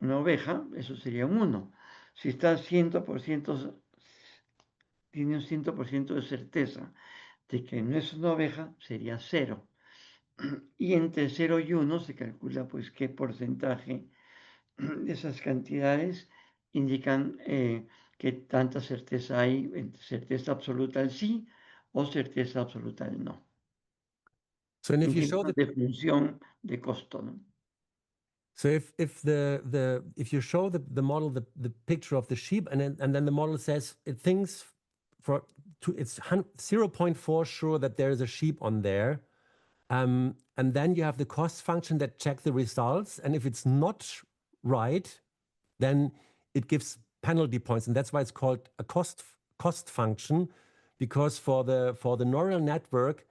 oveja, eso sería un 1. Si está 100%, tiene un 100% de certeza de que no es una oveja, sería 0. Y entre 0 y 1 se calcula pues qué porcentaje de esas cantidades indican qué tanta certeza hay, certeza absoluta al sí o certeza absoluta al no. So, and if En you show términos de función de costo, ¿no? So if you show the model the picture of the sheep and then the model says it thinks it's 0.4 sure that there is a sheep on there, and then you have the cost function that check the results, and if it's not right, then it gives penalty points, and that's why it's called a cost function, because for the neural network,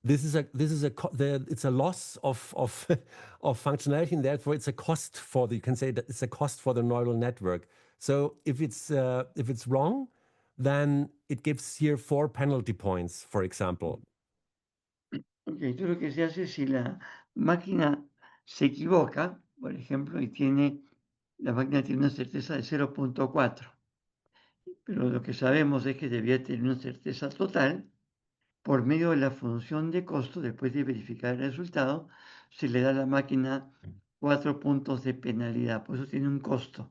it's a loss of of functionality, and therefore it's a cost you can say that it's a cost for the neural network. So if it's wrong, then it gives here 4 penalty points, for example. Ok, entonces lo que se hace si la máquina se equivoca, por ejemplo, la máquina tiene una certeza de 0.4, pero lo que sabemos es que debía tener una certeza total. Por medio de la función de costo, después de verificar el resultado, se le da a la máquina 4 puntos de penalidad, por eso tiene un costo.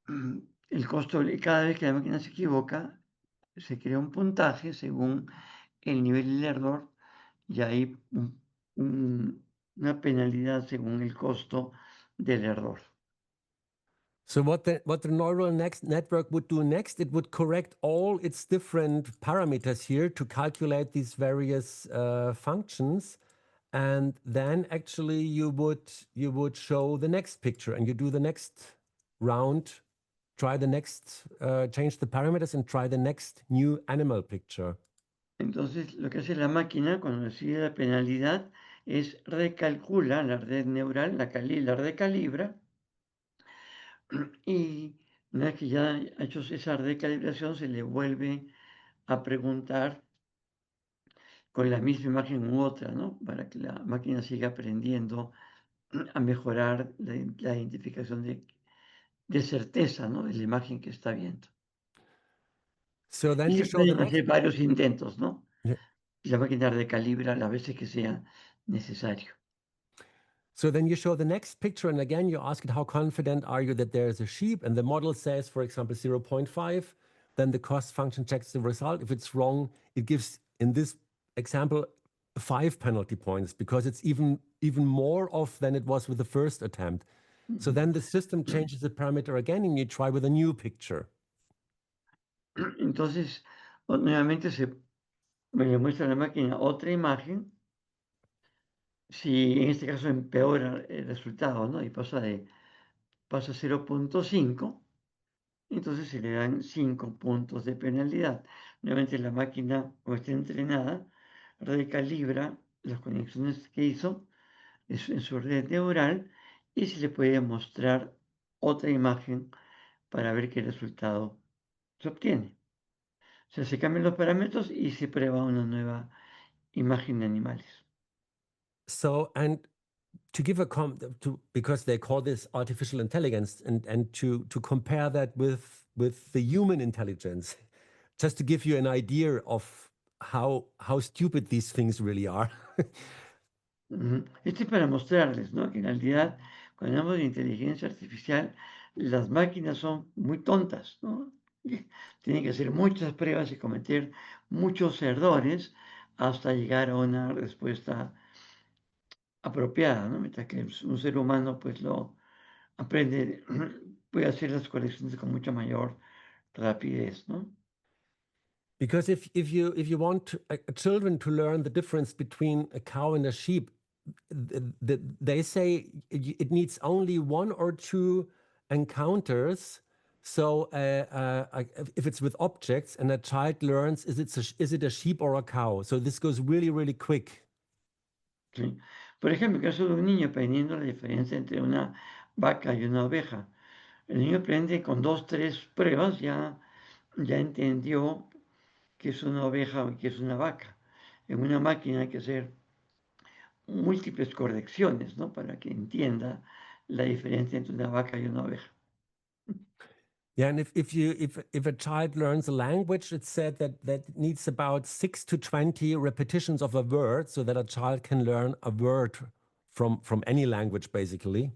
El costo, cada vez que la máquina se equivoca, se crea un puntaje según el nivel del error y hay una penalidad según el costo del error. So what the neural network would do next, it would correct all its different parameters here to calculate these various functions, and then actually you would show the next picture, and you do the next round, change the parameters and try the next new animal picture. Entonces, lo que hace la máquina cuando decide la penalidad es recalcula la red neural, la recalibra, y una vez que ya ha hecho esa recalibración, se le vuelve a preguntar con la misma imagen u otra, ¿no? Para que la máquina siga aprendiendo a mejorar la identificación de certeza, ¿no? De la imagen que está viendo. So then Y you se show the pueden next. hacer varios intentos, ¿no? Yeah. Y la máquina recalibra las veces que sea necesario. So then you show the next picture, and again you ask it, how confident are you that there is a sheep? And the model says, for example, 0.5. Then the cost function checks the result. If it's wrong, it gives, in this example, 5 penalty points, because it's even more off than it was with the first attempt. So then the system changes the parameter again, and you try with a new picture. Entonces, nuevamente me le muestra a la máquina otra imagen. Si en este caso empeora el resultado, ¿no? Y pasa a 0.5, entonces se le dan 5 puntos de penalidad. Nuevamente la máquina, como está entrenada, recalibra las conexiones que hizo en su red neural y se le puede mostrar otra imagen para ver qué resultado se obtiene. O sea, se cambian los parámetros y se prueba una nueva imagen de animales. So, and to give a because they call this artificial intelligence, and to compare that with the human intelligence, just to give you an idea of how stupid these things really are. Esto es para mostrarles, ¿no? Que en realidad, cuando hablamos de inteligencia artificial, las máquinas son muy tontas, ¿no? Tienen que hacer muchas pruebas y cometer muchos errores hasta llegar a una respuesta apropiada, ¿no? Mientras que un ser humano, pues lo aprende, puede hacer las correcciones con mucha mayor rapidez, ¿no? Because if you want children to learn the difference between a cow and a sheep, they say it needs only 1 or 2 encounters. So if it's with objects and a child learns, is it a sheep or a cow? So this goes really, really quick. ¿Sí? Por ejemplo, en el caso de un niño aprendiendo la diferencia entre una vaca y una oveja, el niño aprende con 2, 3 pruebas, ya entendió que es una oveja y que es una vaca. En una máquina hay que hacer múltiples correcciones, ¿no? Para que entienda la diferencia entre una vaca y una oveja. Yeah, and if a child learns a language, it's said that it needs about 6 to 20 repetitions of a word, so that a child can learn a word from any language, basically.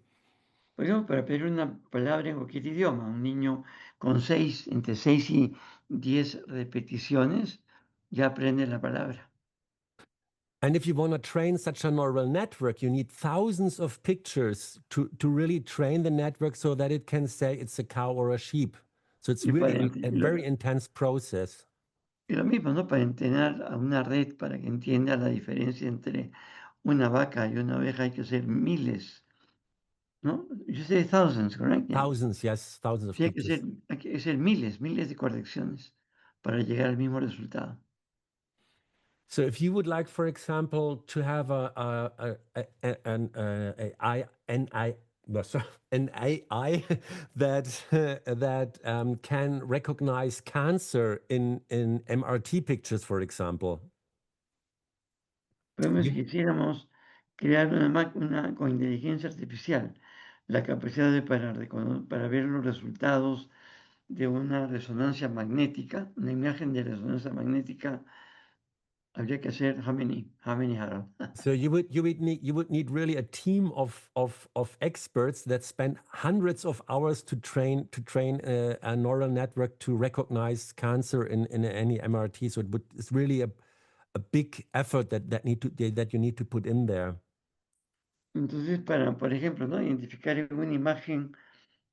Por ejemplo, para aprender una palabra en cualquier idioma, un niño con entre 6 y 10 repeticiones ya aprende la palabra. And if you want to train such a neural network, you need thousands of pictures to really train the network so that it can say it's a cow or a sheep. So it's Y para really a very intense process. Y lo mismo, ¿no? Para entrenar a una red para que entienda la diferencia entre una vaca y una oveja hay que hacer miles, ¿no? You say thousands, correct? Yeah. Thousands, yes, thousands of Sí, pictures. hay que hacer miles de correcciones para llegar al mismo resultado. So if you would like, for example, to have an AI that can recognize cancer in MRT pictures, for example. Pero si quisiéramos crear una máquina con inteligencia artificial, la capacidad para ver los resultados de una resonancia magnética, una imagen de resonancia magnética, habría que hacer how many, Harold? So you would need really a team of experts that spend hundreds of hours to train a neural network to recognize cancer in any MRT. So it's really a big effort that you need to put in there. Entonces, por ejemplo, ¿no? Identificar en una imagen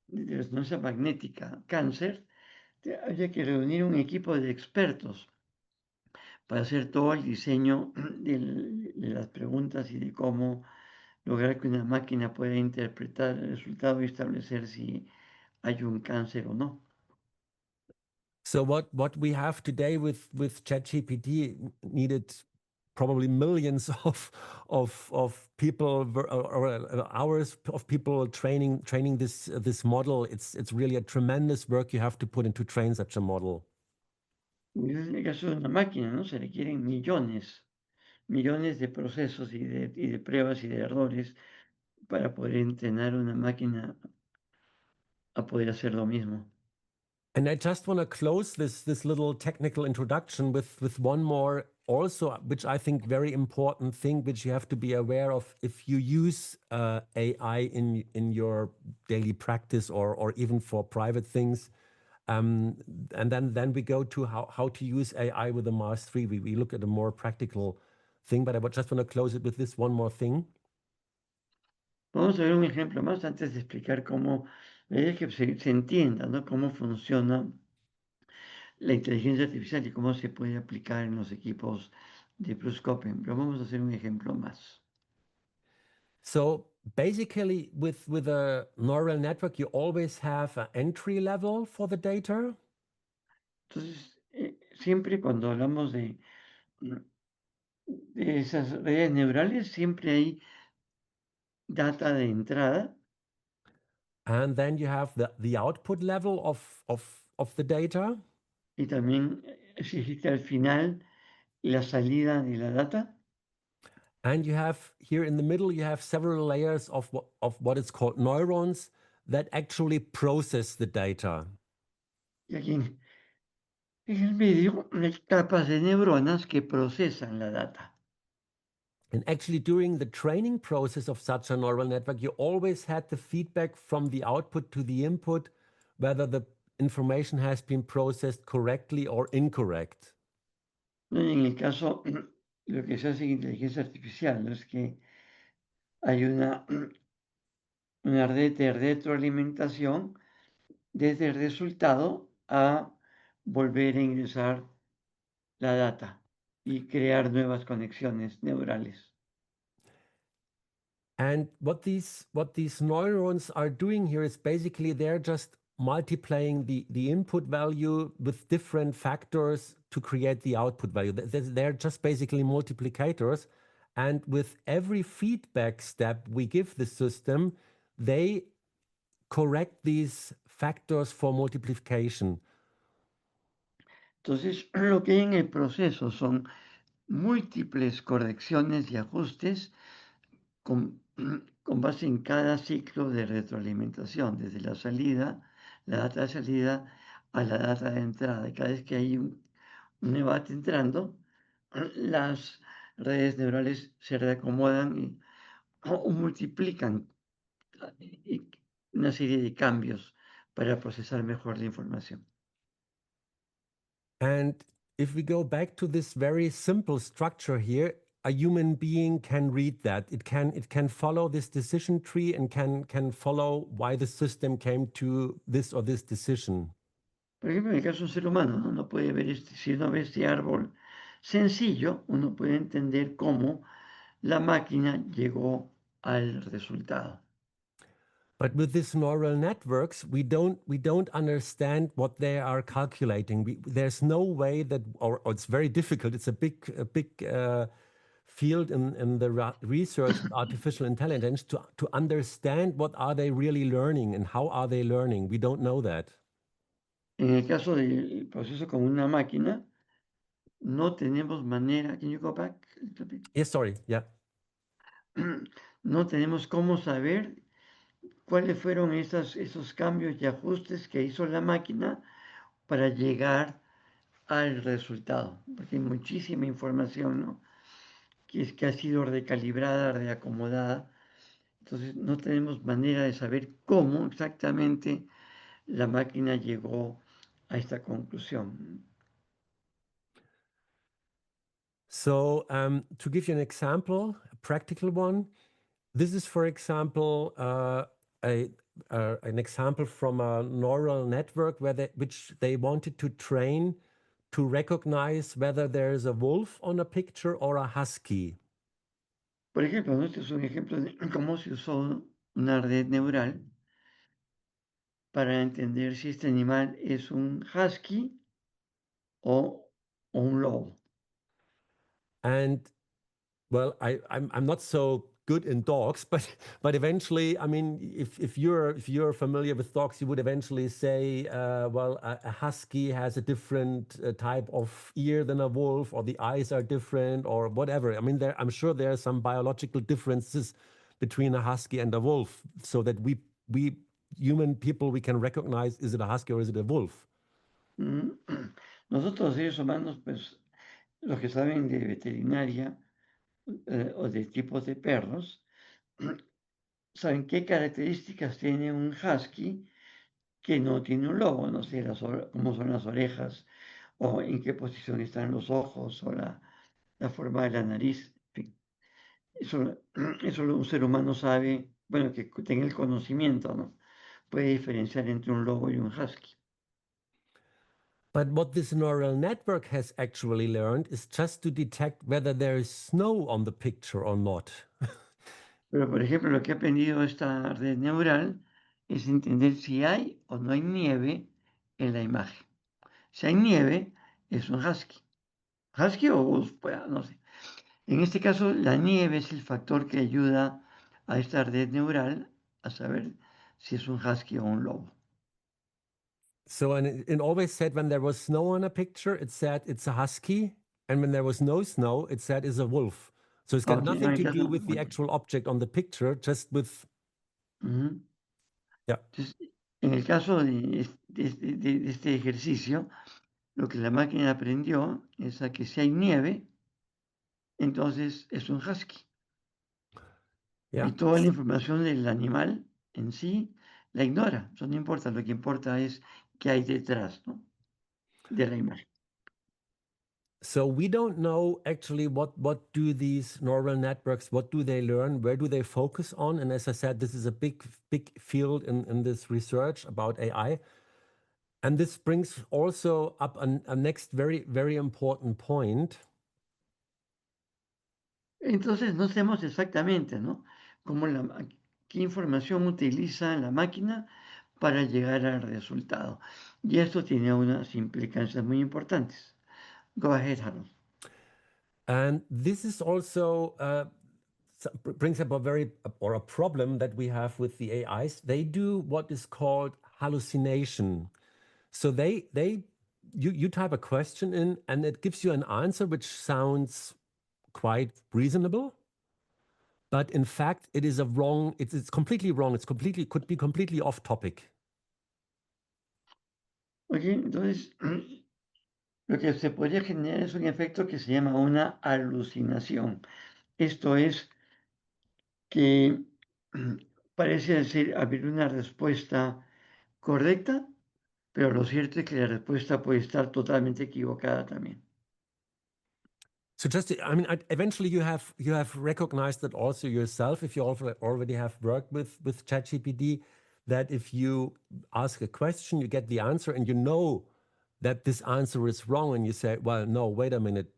de resonancia magnética cáncer, habría que reunir un equipo de expertos para hacer todo el diseño de las preguntas y de cómo lograr que una máquina pueda interpretar el resultado y establecer si hay un cáncer o no. So what we have today with ChatGPT needed probably millions of people or hours of people training this model. It's really a tremendous work you have to put into train such a model. En el caso de una máquina, ¿no? Se requieren millones de procesos y de pruebas y de errores para poder entrenar una máquina a poder hacer lo mismo. And I just want to close this little technical introduction with one more also, which I think very important thing, which you have to be aware of if you use AI in your daily practice or even for private things. And then we go to how to use AI with the Mars 3. We look at a more practical thing, but I just want to close it with this one more thing. Vamos a ver un ejemplo más antes de explicar cómo, la idea es que se entienda, ¿no? Cómo funciona la inteligencia artificial y cómo se puede aplicar en los equipos de BlueScope. Pero vamos a hacer un ejemplo más. So basically, with a neural network, you always have an entry level for the data. Entonces, siempre cuando hablamos de esas redes neurales, siempre hay data de entrada. And then you have the output level of the data. Y también existe al final la salida de la data. And you have here in the middle, you have several layers of what is called neurons that actually process the data. Y aquí en el medio hay capas de neuronas que procesan la data. And actually, during the training process of such a neural network, you always had the feedback from the output to the input, whether the information has been processed correctly or incorrect. ¿No? Y en el caso, lo que se hace en inteligencia artificial, ¿no? Es que hay una red de retroalimentación desde el resultado a volver a ingresar la data y crear nuevas conexiones neurales. And what these neurons are doing here is basically they're just multiplying the input value with different factors to create the output value. They're just basically multiplicators. And with every feedback step we give the system, they correct these factors for multiplication. Entonces, lo que hay en el proceso son múltiples correcciones y ajustes con base en cada ciclo de retroalimentación, desde la salida, la data de salida a la data de entrada. Y cada vez que hay un debate entrando, las redes neurales se reacomodan o multiplican una serie de cambios para procesar mejor la información. And if we go back to this very simple structure here, a human being can read that. It can follow this decision tree and can follow why the system came to this or this decision. Por ejemplo, en el caso de un ser humano, ¿no? Uno puede ver, si uno ve este árbol sencillo, uno puede entender cómo la máquina llegó al resultado. But with these neural networks, we don't understand what they are calculating. There's no way that, or it's very difficult. It's a big field in the research of artificial intelligence to understand what are they really learning and how are they learning. We don't know that. En el caso del proceso con una máquina, no tenemos manera. Can you go back a little bit? Yes, sorry. Yeah. No tenemos cómo saber cuáles fueron esos cambios y ajustes que hizo la máquina para llegar al resultado, porque hay muchísima información, ¿no? que ha sido recalibrada, reacomodada. Entonces, no tenemos manera de saber cómo exactamente la máquina llegó a esta conclusión. So to give you an example, a practical one, this is, for example, an example from a neural network which they wanted to train to recognize whether there is a wolf on a picture or a husky. Por ejemplo, ¿no? Este es un ejemplo de cómo se usó una red neural para entender si este animal es un husky o un lobo. And well, I'm not so good in dogs, but eventually, I mean, if you're familiar with dogs, you would eventually say, well, a husky has a different type of ear than a wolf, or the eyes are different, or whatever. I mean, I'm sure there are some biological differences between a husky and a wolf, so that we human people, we can recognize, is it a husky or is it a wolf? Nosotros los seres humanos, pues, los que saben de veterinaria o de tipos de perros, saben qué características tiene un husky que no tiene un lobo, no sé cómo son las orejas, o en qué posición están los ojos, o la forma de la nariz. En fin, eso un ser humano sabe, bueno, que tenga el conocimiento, ¿no? Puede diferenciar entre un lobo y un husky. But what this neural network has actually learned is just to detect whether there is snow on the picture or not. Pero, por ejemplo, lo que ha aprendido esta red neural es entender si hay o no hay nieve en la imagen. Si hay nieve, es un husky. Husky o wolf, pues, no sé. En este caso, la nieve es el factor que ayuda a esta red neural a saber si es un husky o un lobo. So, and it always said when there was snow on a picture, it said it's a husky. And when there was no snow, it said it's a wolf. So it's got Ok, nothing en to el do caso, with the actual object on the picture, just with, Ujú. yeah. Entonces, en el caso de este ejercicio, lo que la máquina aprendió es a que si hay nieve, entonces es un husky. Yeah. Y toda la información del animal en sí la ignora. Eso no importa, lo que importa es qué hay detrás, ¿no?, de la imagen. So we don't know actually what do these neural networks, what do they learn, where do they focus on? And as I said, this is a big field in this research about AI. And this brings also up a next very important point. Entonces no sabemos exactamente, ¿no?, qué información utiliza la máquina para llegar al resultado. Y esto tiene unas implicancias muy importantes. Go ahead, Harold. And this is also brings up a problem that we have with the AIs. They do what is called hallucination. So you type a question in and it gives you an answer which sounds quite reasonable, but in fact it is it's completely wrong. Could be completely off topic. Ok, entonces lo que se podría generar es un efecto que se llama una alucinación. Esto es que parece decir haber una respuesta correcta, pero lo cierto es que la respuesta puede estar totalmente equivocada también. So eventually you have recognized that also yourself, if you already have worked with ChatGPT, that if you ask a question, you get the answer, and you know that this answer is wrong, and you say, "Well, no, wait a minute,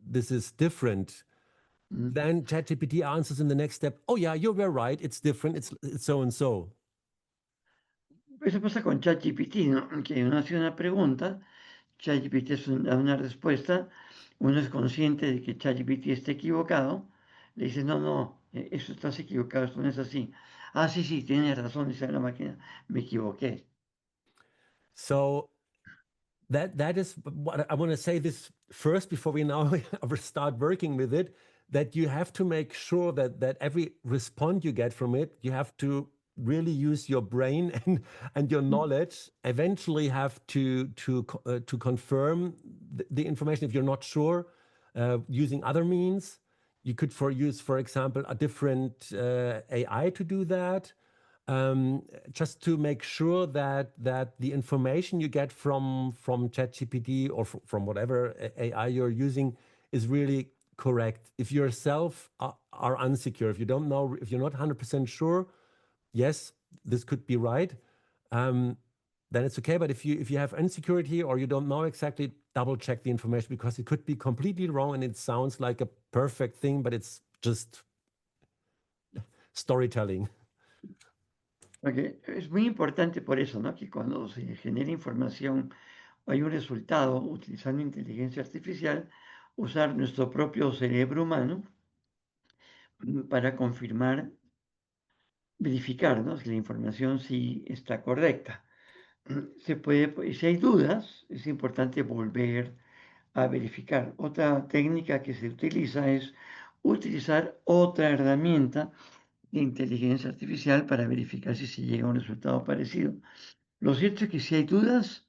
this is different." Mm. Then ChatGPT answers in the next step, "Oh yeah, you were right. It's different. It's so and so." Eso pasa con ChatGPT, ¿no?, que uno hace una pregunta, ChatGPT da una respuesta, uno es consciente de que ChatGPT está equivocado, le dice, no, no, eso estás equivocado, esto no es así. Ah, sí, sí, tienes razón, dice la máquina, me equivoqué. So that is what I want to say this first before we now ever start working with it, that you have to make sure that every response you get from it, you have to really use your brain and your knowledge. Eventually have to confirm the information if you're not sure, using other means. You could use, for example, a different AI to do that. Just to make sure that the information you get from ChatGPT or from whatever AI you're using is really correct. If you yourself are unsecure, if you don't know, if you're not 100% sure, yes, this could be right, then it's okay. But if you have insecurity or you don't know exactly, double check the information, because it could be completely wrong and it sounds like a perfect thing, but it's just storytelling. Porque es muy importante por eso, ¿no?, que cuando se genera información o hay un resultado utilizando inteligencia artificial, usar nuestro propio cerebro humano para confirmar, verificar, ¿no?, si la información sí está correcta. Si hay dudas, es importante volver a verificar. Otra técnica que se utiliza es utilizar otra herramienta de inteligencia artificial para verificar si se llega a un resultado parecido. Lo cierto es que si hay dudas,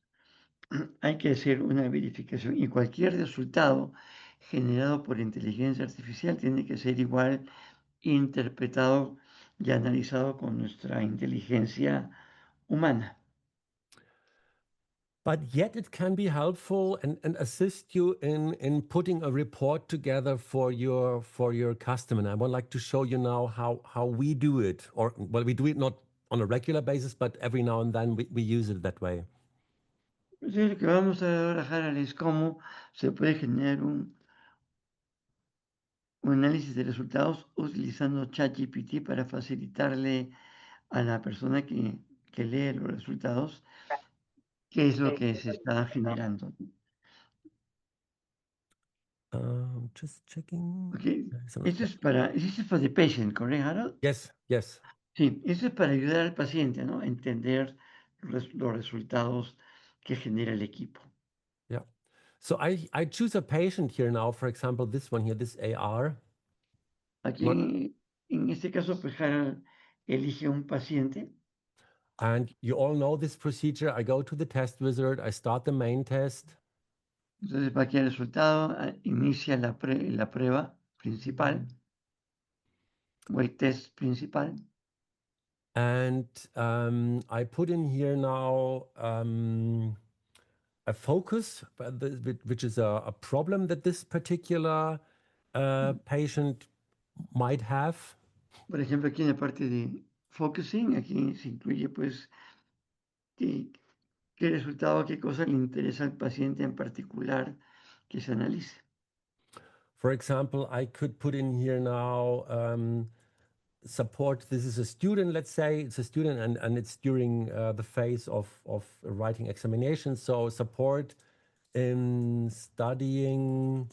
hay que hacer una verificación, y cualquier resultado generado por inteligencia artificial tiene que ser igual interpretado y analizado con nuestra inteligencia humana. But yet it can be helpful and assist you in putting a report together for your customer. And I would like to show you now how we do it, or well, we do it not on a regular basis, but every now and then we use it that way. Entonces, lo que vamos a ver ahora, Harald, es cómo se puede generar un análisis de resultados utilizando ChatGPT para facilitarle a la persona que lee los resultados qué es lo que se está generando. Just checking. Ok, Some- esto es para, this is for the patient, ¿correcto, Harold? Yes, yes. Sí, eso es para ayudar al paciente, ¿no?, a entender los resultados que genera el equipo. Yeah. So I choose a patient here now, for example, this one here, this AR. Aquí, en este caso, pues Harold elige un paciente. And you all know this procedure. I go to the test wizard, I start the main test, Entonces, va aquí el resultado, inicia la prueba principal o el test principal. and I put in here now a focus, which is a problem that this particular patient might have. Por ejemplo, aquí en la parte de focusing, aquí se incluye pues qué resultado, qué cosa le interesa al paciente en particular que se analice. For example, I could put in here now support. This is a student, let's say it's a student, and it's during the phase of writing examinations. So support in studying,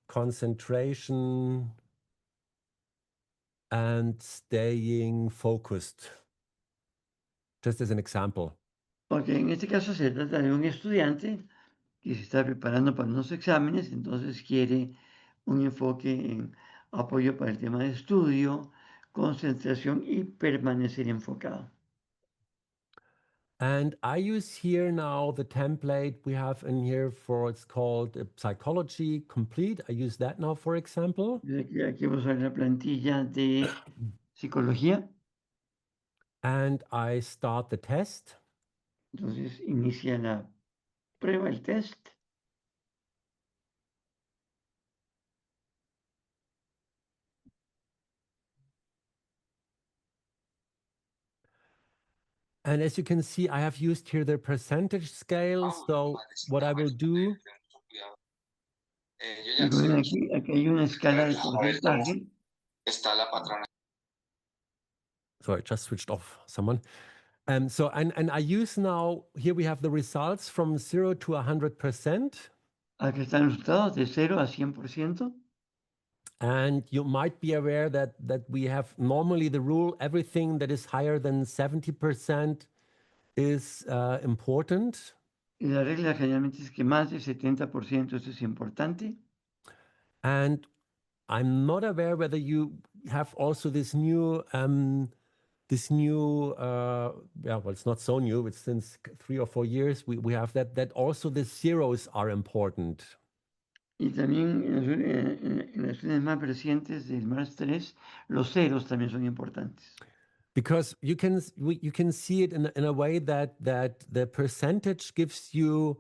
concentration, and staying focused. Just as an example. Porque en este caso se trata de un estudiante que se está preparando para unos exámenes, entonces quiere un enfoque en apoyo para el tema de estudio, concentración y permanecer enfocado. And I use here now the template we have in here for, it's called Psychology Complete. I use that now, for example. Aquí vamos a ver la plantilla de psicología. And I start the test. Entonces inicia la prueba, el test. And as you can see, I have used here the percentage scale. So what I will do. Y como ven aquí hay una escala de porcentaje. Sorry, I just switched off someone. So, and I use now, here we have the results from 0 to 100%. Aquí están los resultados de 0 a 100%. And you might be aware that we have normally the rule, everything that is higher than 70% is important. Y la regla generalmente es que más del 70% esto es importante. And I'm not aware whether you have also this new, well, it's not so new, it's since 3 or 4 years, we have that also the zeros are important. Y también en las versiones más recientes del MARS 3, los ceros también son importantes. Because you can see it in a way that the percentage gives you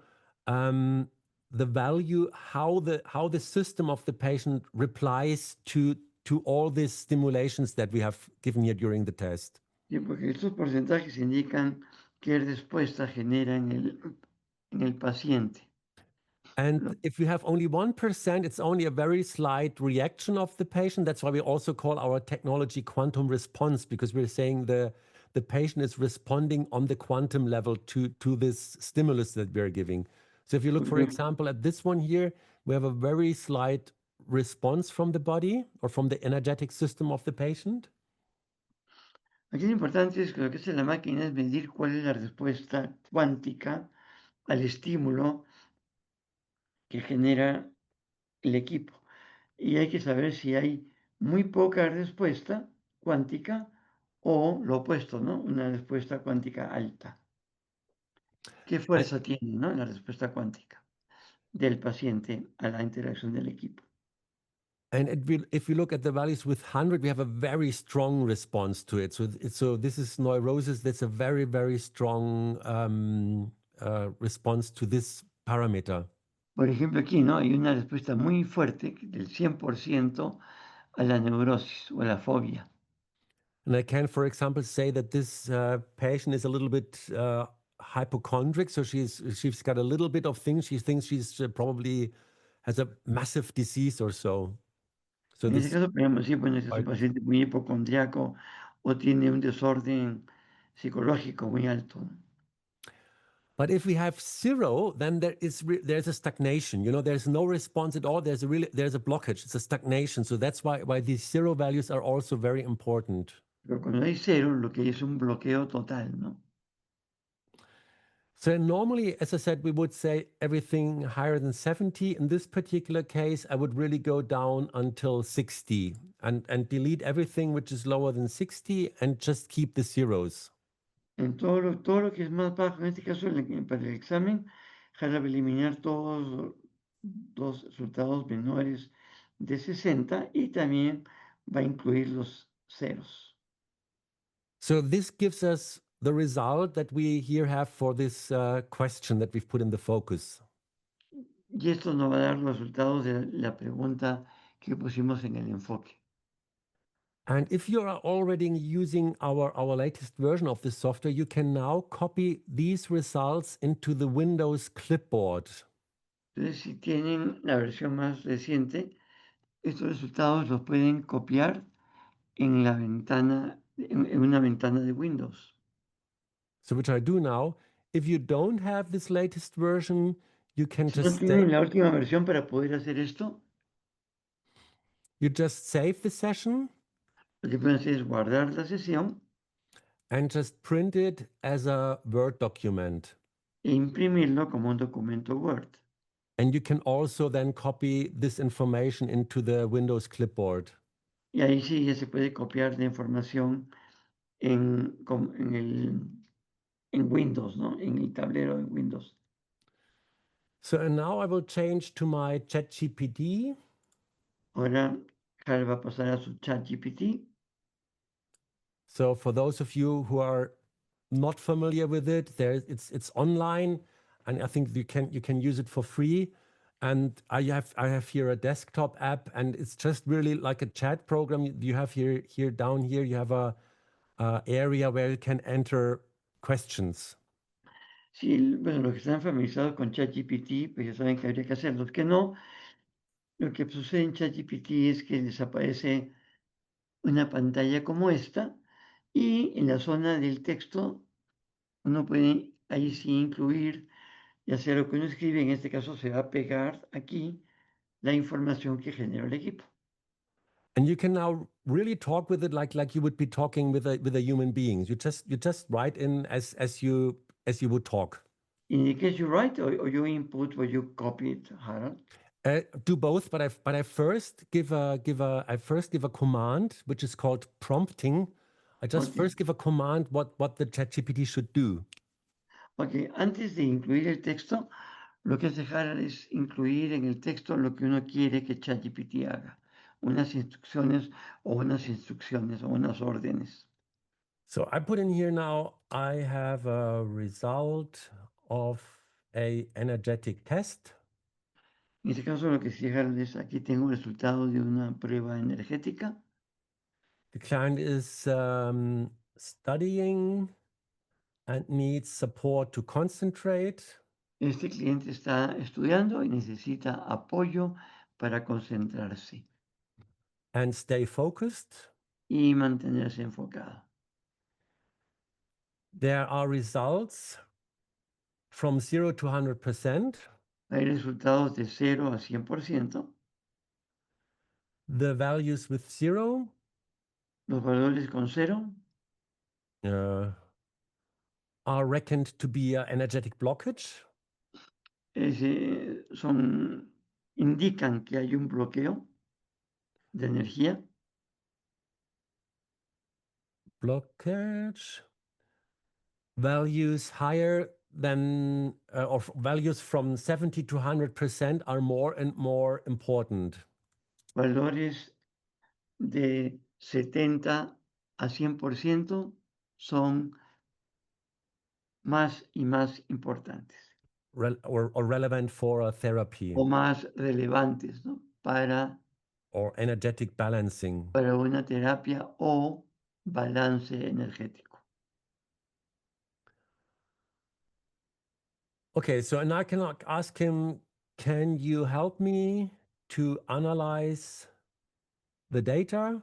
the value, how the system of the patient replies to all these stimulations that we have given here during the test. Sí, porque estos porcentajes indican qué respuesta genera en el paciente. And if you have only 1%, it's only a very slight reaction of the patient. That's why we also call our technology quantum response, because we're saying the patient is responding on the quantum level to this stimulus that we're giving. So if you look, for example, at this one here, we have a very slight response from the body or from the energetic system of the patient. Aquí lo importante es que lo que hace la máquina es medir cuál es la respuesta cuántica al estímulo que genera el equipo. Y hay que saber si hay muy poca respuesta cuántica o lo opuesto, ¿no? Una respuesta cuántica alta. ¿Qué fuerza tiene, ¿no? La respuesta cuántica del paciente a la interacción del equipo? And if we look at the values with 100, we have a very strong response to it. So this is neurosis. That's a very, very strong response to this parameter. Por ejemplo, aquí, ¿no? Hay una respuesta muy fuerte del 100% a la neurosis o a la fobia. And I can, for example, say that this patient is a little bit hypochondriac. So she's got a little bit of things. She thinks she's probably has a massive disease or so. So En ese caso podemos decir, bueno, este es un paciente muy hipocondriaco o tiene un desorden psicológico muy alto. But if we have 0, then there's a stagnation. You know, there's no response at all. There's a blockage. It's a stagnation. So that's why these 0 values are also very important. Pero cuando hay 0, lo que hay es un bloqueo total, ¿no? So normally, as I said, we would say everything higher than 70. In this particular case, I would really go down until 60. and delete everything which is lower than 60 and just keep the zeros. En todo lo que es más bajo, en este caso para el examen, Jara va a eliminar todos los resultados menores de 60 y también va a incluir los ceros. So this gives us the result that we here have for this question that we've put in the focus. Y esto nos va a dar los resultados de la pregunta que pusimos en el enfoque. And if you are already using our latest version of this software, you can now copy these results into the Windows clipboard. Entonces, si tienen la versión más reciente, estos resultados los pueden copiar en la ventana, en una ventana de Windows. So which I do now. If you don't have this latest version, you can Si no just tienen la última versión para poder hacer esto, save the session lo que pueden hacer es guardar la sesión and just print it as a Word document. e imprimirlo como un documento Word. And you can also then copy this information into the Windows clipboard. Y ahí sí ya se puede copiar la información en Windows, ¿no? En el tablero de Windows. So and now I will change to my ChatGPT. Ahora Jara va a pasar a su ChatGPT. So for those of you who are not familiar with it, it's online, and I think you can use it for free. And I have here a desktop app, and it's just really like a chat program. You have here down here you have a area where you can enter questions. Sí, bueno, los que están familiarizados con ChatGPT, pues ya saben que habría que hacer. Los que no, lo que sucede en ChatGPT es que les aparece una pantalla como esta y en la zona del texto uno puede ahí sí incluir, ya sea lo que uno escribe, en este caso se va a pegar aquí la información que generó el equipo. And you can now really talk with it like you would be talking with a human being. You just write in as you would talk. In the case you write or you input or you copy it, Harold? Do both, but I first give a command which is called prompting. I just Okay. first give a command what the ChatGPT should do. Ok, antes de incluir el texto, lo que hace Harold es incluir en el texto lo que uno quiere que ChatGPT haga, unas instrucciones o unas órdenes. So I put in here now, I have a result of a energetic test. En este caso lo que sí Harold es, aquí tengo el resultado de una prueba energética. The client is studying and needs support to concentrate. Este cliente está estudiando y necesita apoyo para concentrarse And stay focused. y mantenerse enfocado. There are results from 0 to 100%. Hay resultados de 0 a 100%. The values with 0 Los valores con 0 are reckoned to be an energetic blockage. Indican que hay un bloqueo de energía. Blockage. Values higher than, or values from 70 to 100% are more and more important. Valores de 70 a 100% son más y más importantes. Or relevant for a therapy. O más relevantes, ¿no? Or energetic balancing. Para una terapia o balance energético. Okay, so now I can ask him, can you help me to analyze the data?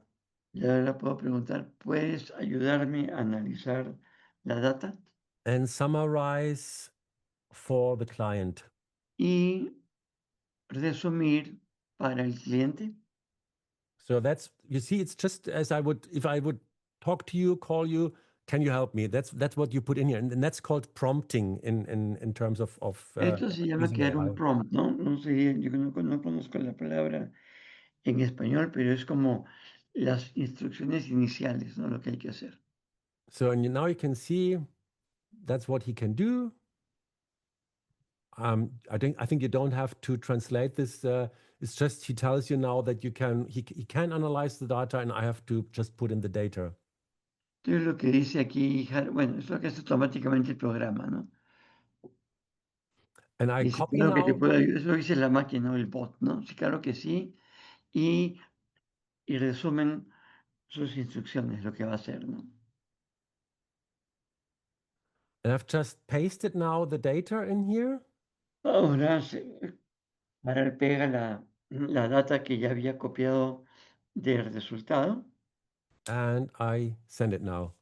Y ahora puedo preguntar, ¿puedes ayudarme a analizar la data? And summarize for the client. Y resumir para el cliente. So that's, you see, it's just as I would, if I would talk to you, call you, can you help me? That's what you put in here. And that's called prompting in terms of Esto se llama using crear AI. un prompt, ¿no? No sé, yo no conozco la palabra en español, pero es como las instrucciones iniciales, ¿no? Lo que hay que hacer. So now you can see that's what he can do. I think you don't have to translate this. It's just he tells you now that he can analyze the data, and I have to just put in the data. Entonces lo que dice aquí, bueno, es lo que hace automáticamente el programa, ¿no? And I Dice, copy claro que te now. puede ayudar, eso lo dice la máquina o el bot, ¿no? Sí, claro que sí. Y resumen sus instrucciones, lo que va a hacer, ¿no? And I've just pasted now the data in here. Ahora ahora pega la data que ya había copiado del resultado And I send it now.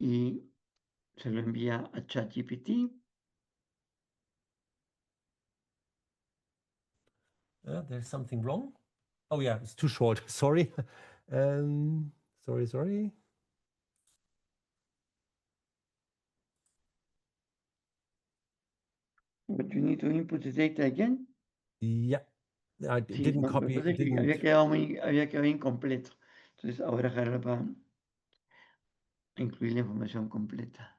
y se lo envía a ChatGPT. There's something wrong. Oh yeah, it's too short. Sorry. Sorry. But you need to input the data again. Yeah, I Sí, didn't lo que copy. pasa es que había quedado incompleto. Entonces ahora Jara va a incluir la información completa.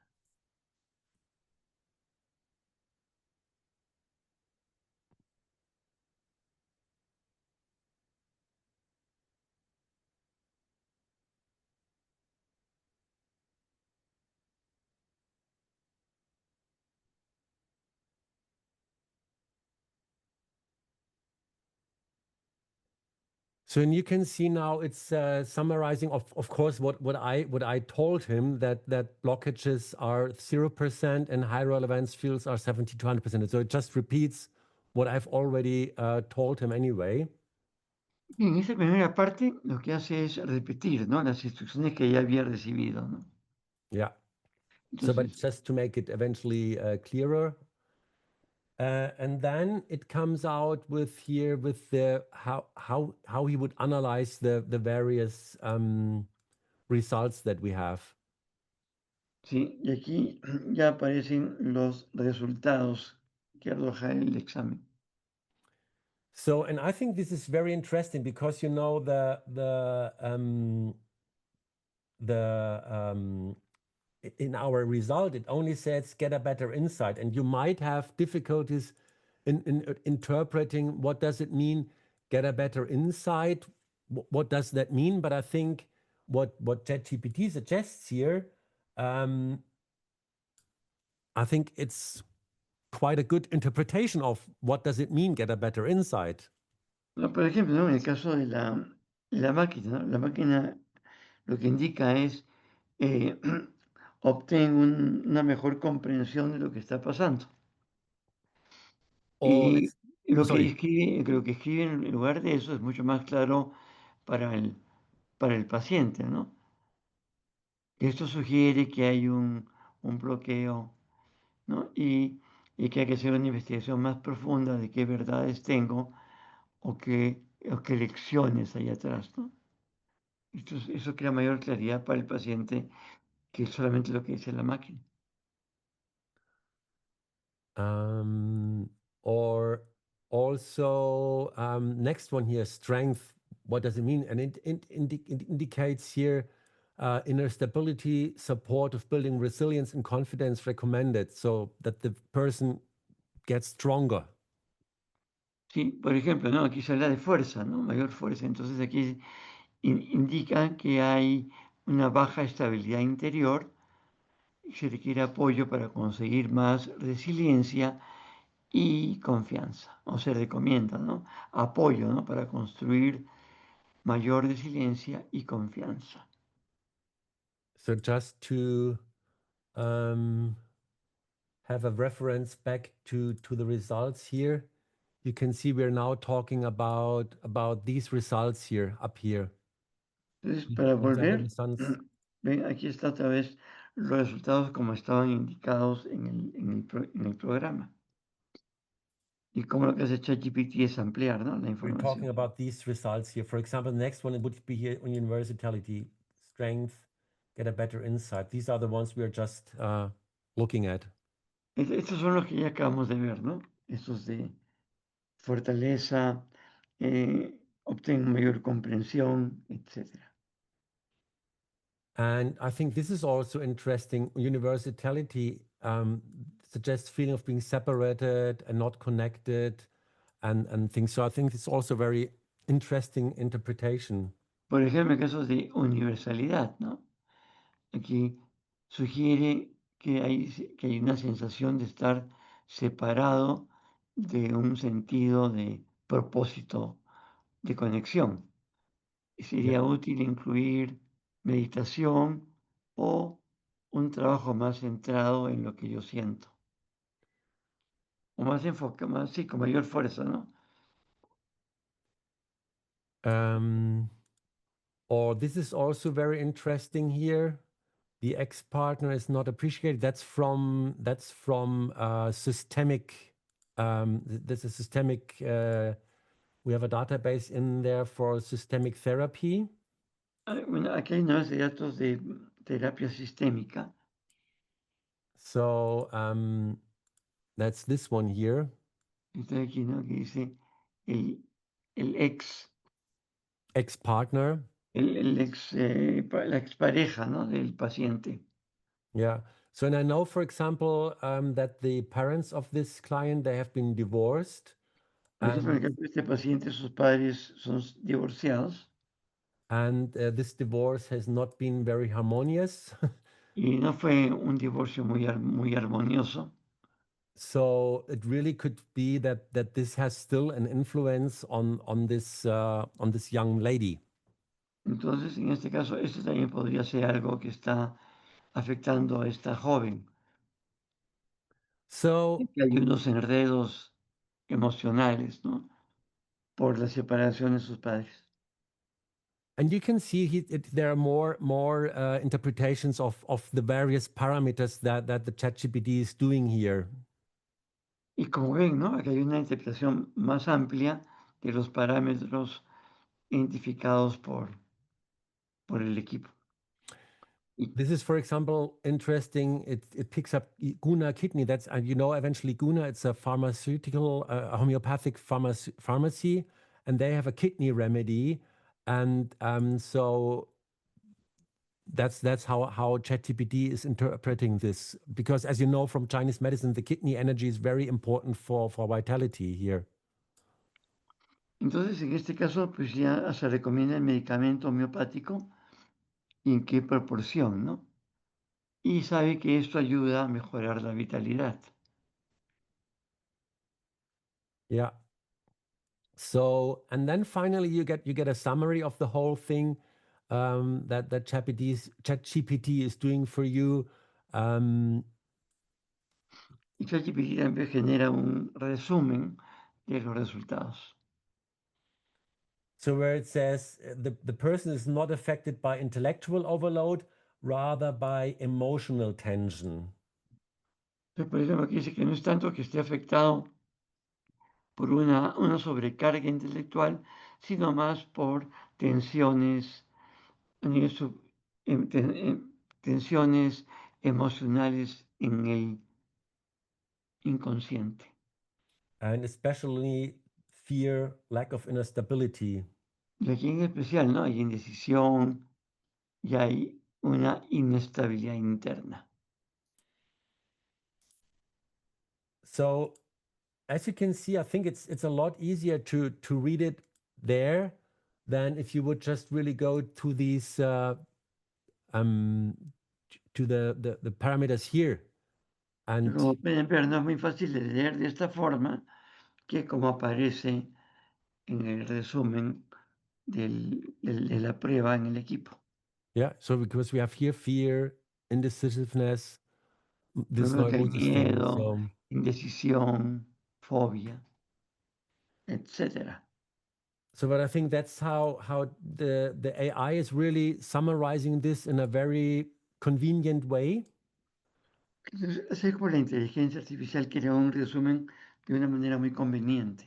So and you can see now it's summarizing of course what I told him that blockages are 0% and high relevance fields are 70 to 100%. So it just repeats what I've already told him anyway. Y en esa primera parte lo que hace es repetir, ¿no? Las instrucciones que ya había recibido, ¿no? Yeah. So but Entonces, just to make it eventually clearer. And then it comes out with here with the how he would analyze the various results that we have. sí, y aquí ya aparecen los resultados que arroja el examen. So, and I think this is very interesting because you know in our result it only says get a better insight, and you might have difficulties in interpreting what does it mean get a better insight. What does that mean? But I think what ChatGPT suggests here, I think it's quite a good interpretation of what does it mean get a better insight. No, por ejemplo, ¿no? En el caso de la máquina, ¿no? La máquina lo que indica es obtén una mejor comprensión de lo que está pasando. Or Y it's sorry. lo que escribe en lugar de eso es mucho más claro para el paciente, ¿no? Esto sugiere que hay un bloqueo, ¿no? Y que hay que hacer una investigación más profunda de qué verdades tengo o qué lecciones hay atrás, ¿no? Eso crea mayor claridad para el paciente que solamente lo que dice la máquina. Or also next one here, strength. What does it mean? And it indicates here inner stability, support of building resilience and confidence recommended, so that the person gets stronger. Sí, por ejemplo, ¿no? Aquí se habla de fuerza, ¿no? Mayor fuerza. Entonces aquí indica que hay una baja estabilidad interior y se requiere apoyo para conseguir más resiliencia y confianza. O se recomienda, ¿no? Apoyo, ¿no? Para construir mayor resiliencia y confianza. So just to have a reference back to the results here, you can see we're now talking about these results here, up here. Entonces, para These are the volver, results. ven, aquí está otra vez los resultados como estaban indicados en el programa. Y como lo que hace ChatGPT es ampliar, ¿no? La We're información. talking about these results here. For example, the next one it would be here on universality, strength, get a better insight. These are the ones we are just looking at. Estos son los que ya acabamos de ver, ¿no? Estos de fortaleza, obtengan mayor comprensión, etc. And I think this is also interesting. Universality suggests feeling of being separated and not connected and things. So I think it's also very interesting interpretation. Por ejemplo, en casos de universalidad, ¿no? Aquí sugiere que hay una sensación de estar separado de un sentido de propósito de conexión. Sería útil incluir meditación o un trabajo más centrado en lo que yo siento. O más enfocado, más, sí, con mayor fuerza, ¿no? Or this is also very interesting here. The ex-partner is not appreciated. That's from systemic. There's a systemic. We have a database in there for systemic therapy. Bueno, aquí hay una base de datos de terapia sistémica. So that's this one here. Está aquí, ¿no? Que dice el Ex-partner. la expareja, ¿no? Del paciente. Yeah. So, and I know, for example, that the parents of this client, they have been divorced. Por ejemplo, en el caso de este paciente, sus padres son divorciados And this divorce has not been very harmonious. y no fue un divorcio muy armonioso. So it really could be that this has still an influence on this young lady. Entonces, en este caso, esto también podría ser algo que está afectando a esta joven. So Que hay unos enredos emocionales, ¿no? Por la separación de sus padres. and you can see there are more interpretations of the various parameters that the ChatGPT is doing here. Y como ven, ¿no? Aquí hay una interpretación más amplia de los parámetros identificados por el equipo. This is, for example, interesting. It picks up Guna kidney. That's eventually Guna. It's a pharmaceutical, a homeopathic pharmacy, and they have a kidney remedy. And so that's how ChatGPT is interpreting this. Because as you know from Chinese medicine, the kidney energy is very important for vitality here. Entonces, en este caso, pues ya se recomienda el medicamento homeopático y en qué proporción, ¿no? Y sabe que esto ayuda a mejorar la vitalidad. Yeah. So, and then finally you get a summary of the whole thing that ChatGPT is doing for you. Y ChatGPT también genera un resumen de los resultados. So where it says the person is not affected by intellectual overload, rather by emotional tension. Entonces, por ejemplo, aquí dice que no es tanto que esté afectado por una sobrecarga intelectual, sino más por tensiones, tensiones emocionales en el inconsciente. And especially fear, lack of inner stability. Y aquí en especial, ¿no? Hay indecisión y hay una inestabilidad interna. So as you can see, I think it's a lot easier to read it there than if you would just really go to these to the parameters here. And Como pueden ver, no es muy fácil de leer de esta forma que como aparece en el resumen de la prueba en el equipo. yeah, so because we have here fear, indecisiveness, this Podemos ver neurosis thing. miedo, So indecisión, fobia, etc. so but I think that's how the AI is really summarizing this in a very convenient way. Entonces, así es como la inteligencia artificial crea un resumen de una manera muy conveniente.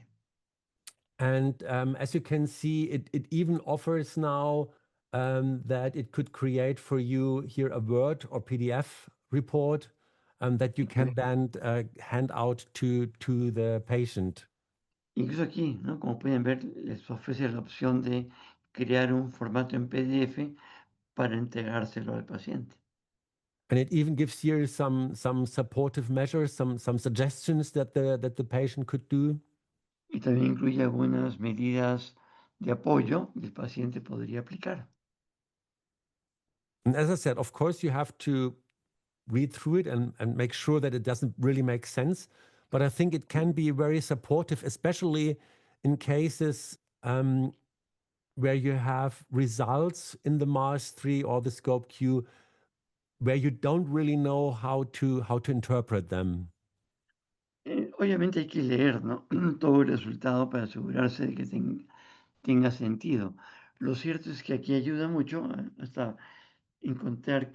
And as you can see, it even offers now that it could create for you here a Word or PDF report that you can then hand out to the patient. Incluso aquí, ¿no? Como pueden ver, les ofrece la opción de crear un formato en PDF para entregárselo al paciente. And it even gives here some supportive measures, some suggestions that the patient could do. Y también incluye algunas medidas de apoyo que el paciente podría aplicar. And as I said, of course, you have to read through it and make sure that it doesn't really make sense. But I think it can be very supportive, especially in cases where you have results in the Mars 3 or the Scope Q where you don't really know how to interpret them. Obviamente hay que leer, ¿no? Todo el resultado para asegurarse de que tenga sentido. Lo cierto es que aquí ayuda mucho hasta encontrar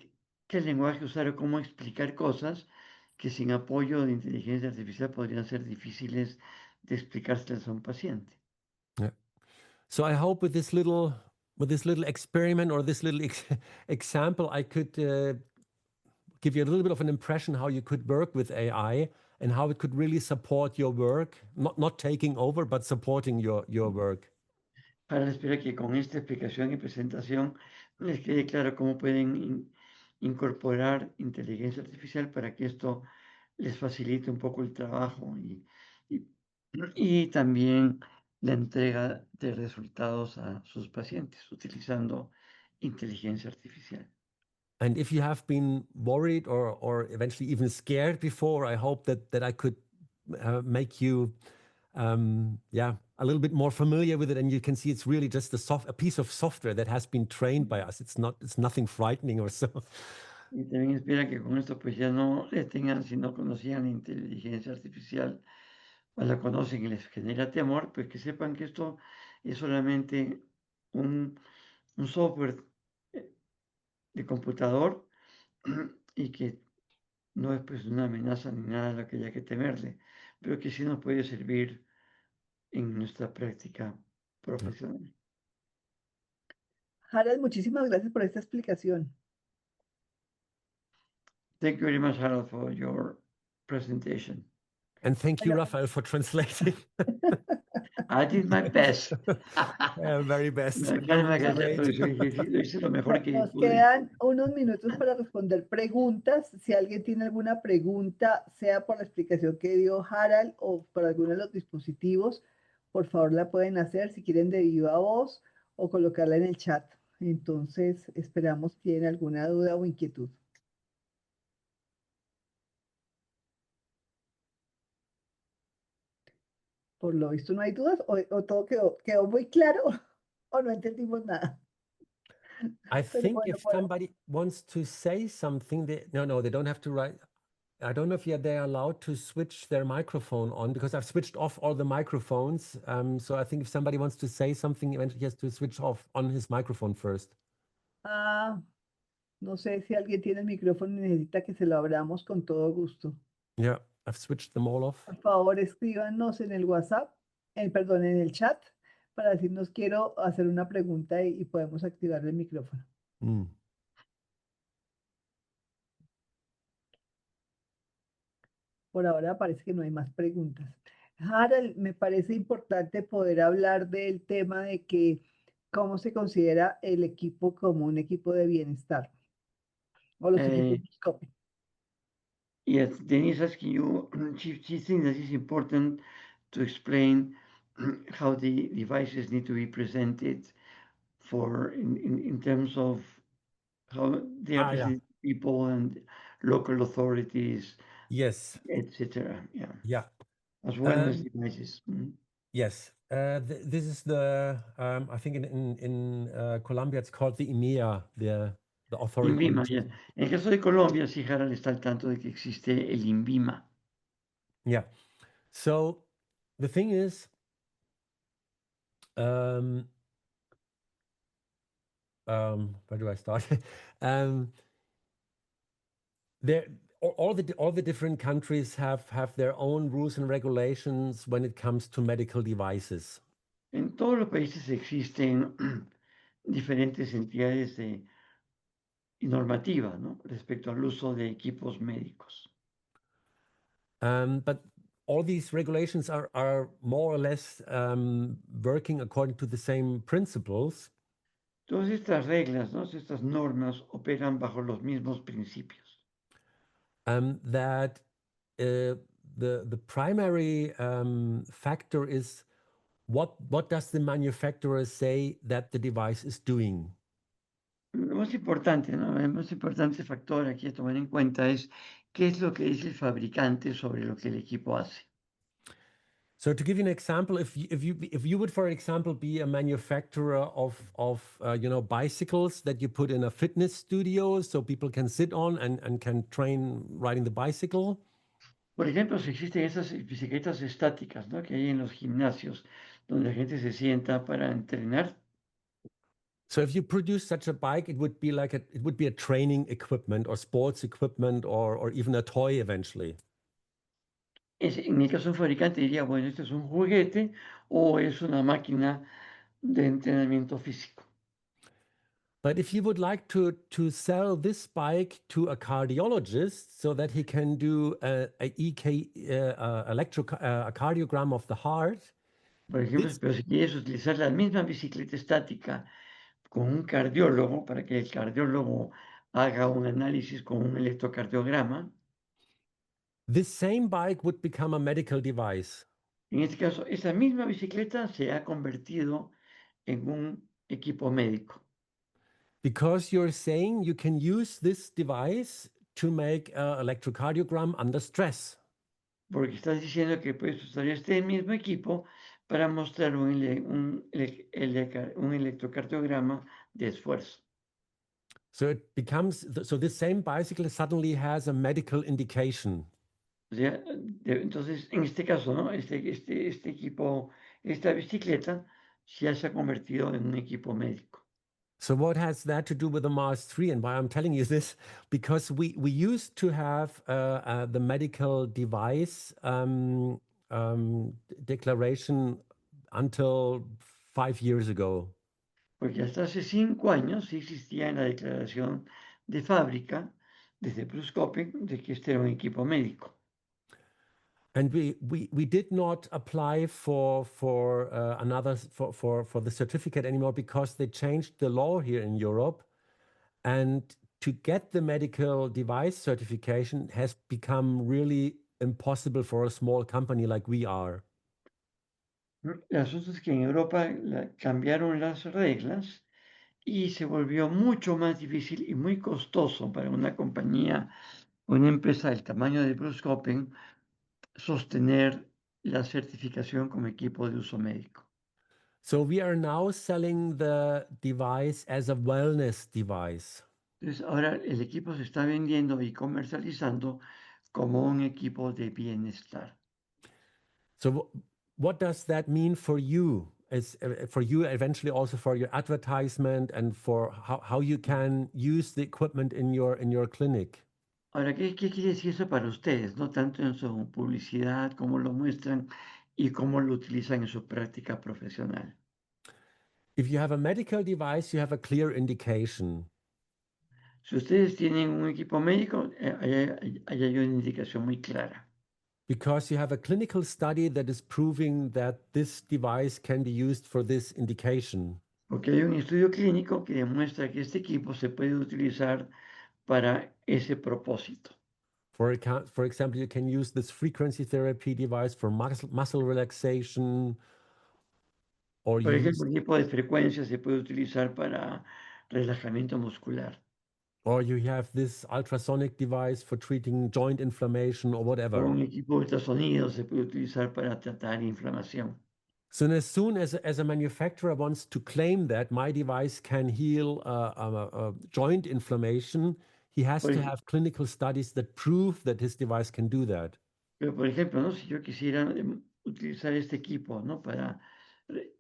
qué lenguaje usar o cómo explicar cosas que sin apoyo de inteligencia artificial podrían ser difíciles de explicárselas a un paciente. Yeah. So I hope with this little experiment or this little example, I could give you a little bit of an impression how you could work with AI and how it could really support your work, not taking over, but supporting your work. Para espero que con esta explicación y presentación les quede claro cómo pueden incorporar inteligencia artificial para que esto les facilite un poco el trabajo y también la entrega de resultados a sus pacientes utilizando inteligencia artificial. And if you have been worried or eventually even scared before, I hope that I could make you a little bit more familiar with it, and you can see it's really just a piece of software that has been trained by us. It's nothing frightening or so. Y también espera que con esto pues ya no le tengan, si no conocían la inteligencia artificial o la conocen y les genera temor, pues que sepan que esto es solamente un software de computador y que no es pues una amenaza ni nada a la que haya que temerle, pero que sí nos puede servir en nuestra práctica profesional. Harald, muchísimas gracias por esta explicación. Thank you very much, Harold, for your presentation. And thank you, Bueno. Raphael, for translating. I did my best. Very best. Calma, que Great. lo hice lo mejor que Nos pude. quedan unos minutos para responder preguntas. Si alguien tiene alguna pregunta, sea por la explicación que dio Harald o por alguno de los dispositivos, por favor la pueden hacer si quieren de viva voz o colocarla en el chat. Entonces, esperamos que tienen alguna duda o inquietud. Por lo visto no hay dudas o todo quedó muy claro o no entendimos nada. I Pero think bueno, if somebody wants to say something, no, they don't have to write. I don't know if they're allowed to switch their microphone on because I've switched off all the microphones. So I think if somebody wants to say something, eventually he has to switch off on his microphone first. No sé si alguien tiene el micrófono y necesita que se lo abramos con todo gusto. Yeah, I've switched them all off. Por favor, escríbanos en el WhatsApp, perdón, en el chat, para decirnos quiero hacer una pregunta y podemos activar el micrófono. Mm. Por ahora parece que no hay más preguntas. Harald, me parece importante poder hablar del tema de que cómo se considera el equipo como un equipo de bienestar o los equipos de Scoping. Yes, Denise asking you, she thinks that it's important to explain how the devices need to be presented in terms of how they are presented to people and local authorities, Yes. etc. Yeah. Yeah. As well as devices. Yes. This is the I think in Colombia it's called the IMEA, the authority. INVIMA, yeah. En el caso de Colombia, sí, Harald está al tanto de que existe el INVIMA. Yeah. So the thing is, where do I start? All the different countries have their own rules and regulations when it comes to medical devices. En todos los países existen diferentes entidades y normativa, ¿no? Respecto al uso de equipos médicos. But all these regulations are more or less working according to the same principles. Todas estas reglas, ¿no? Estas normas operan bajo los mismos principios. That the primary factor is what does the manufacturer say that the device is doing? Lo más importante, ¿no? El más importante factor aquí a tomar en cuenta es qué es lo que dice el fabricante sobre lo que el equipo hace. So to give you an example, if you would, for example, be a manufacturer of bicycles that you put in a fitness studio so people can sit on and can train riding the bicycle. Por ejemplo, si existen esas bicicletas estáticas, ¿no? Que hay en los gimnasios donde la gente se sienta para entrenar. So if you produce such a bike, it would be a training equipment or sports equipment or even a toy eventually. En el caso de un fabricante diría, bueno, esto es un juguete o es una máquina de entrenamiento físico. But if you would like to sell this bike to a cardiologist so that he can do a cardiogram of the heart. Por ejemplo, pero si quieres utilizar la misma bicicleta estática con un cardiólogo para que el cardiólogo haga un análisis con un electrocardiograma. This same bike would become a medical device. En este caso, esa misma bicicleta se ha convertido en un equipo médico. Because you're saying you can use this device to make an electrocardiogram under stress. Porque estás diciendo que puedes usar este mismo equipo para mostrar un electrocardiograma de esfuerzo. So so this same bicycle suddenly has a medical indication. O sea, entonces, en este caso, ¿no? Este equipo, esta bicicleta ya se ha convertido en un equipo médico. So what has that to do with the Mars 3? And why I'm telling you this, because we used to have the medical device declaration until 5 years ago. Porque hasta hace 5 años sí existía en la declaración de fábrica desde BruceCopen de que este era un equipo médico. And we did not apply for the certificate anymore because they changed the law here in Europe, and to get the medical device certification has become really impossible for a small company like we are. El asunto es que en Europa cambiaron las reglas y se volvió mucho más difícil y muy costoso para una compañía, una empresa del tamaño de BruceCopen sostener la certificación como equipo de uso médico. So we are now selling the device as a wellness device. Entonces ahora el equipo se está vendiendo y comercializando como un equipo de bienestar. So what does that mean for you? For you eventually also for your advertisement and for how you can use the equipment in your clinic? Ahora, ¿qué quiere decir eso para ustedes? No tanto en su publicidad, cómo lo muestran y cómo lo utilizan en su práctica profesional. If you have a medical device, you have a clear indication. Si ustedes tienen un equipo médico, ahí hay una indicación muy clara. Because you have a clinical study that is proving that this device can be used for this indication. Porque hay un estudio clínico que demuestra que este equipo se puede utilizar para ese propósito. For example, you can use this frequency therapy device for muscle relaxation. Por ejemplo, el equipo de frecuencia se puede utilizar para relajamiento muscular. Or you have this ultrasonic device for treating joint inflammation or whatever. O un equipo de ultrasonido se puede utilizar para tratar inflamación. So as soon as a manufacturer wants to claim that my device can heal joint inflammation, he has to have clinical studies that prove that his device can do that. Pero, por ejemplo, ¿no? Si yo quisiera utilizar este equipo, ¿no? Para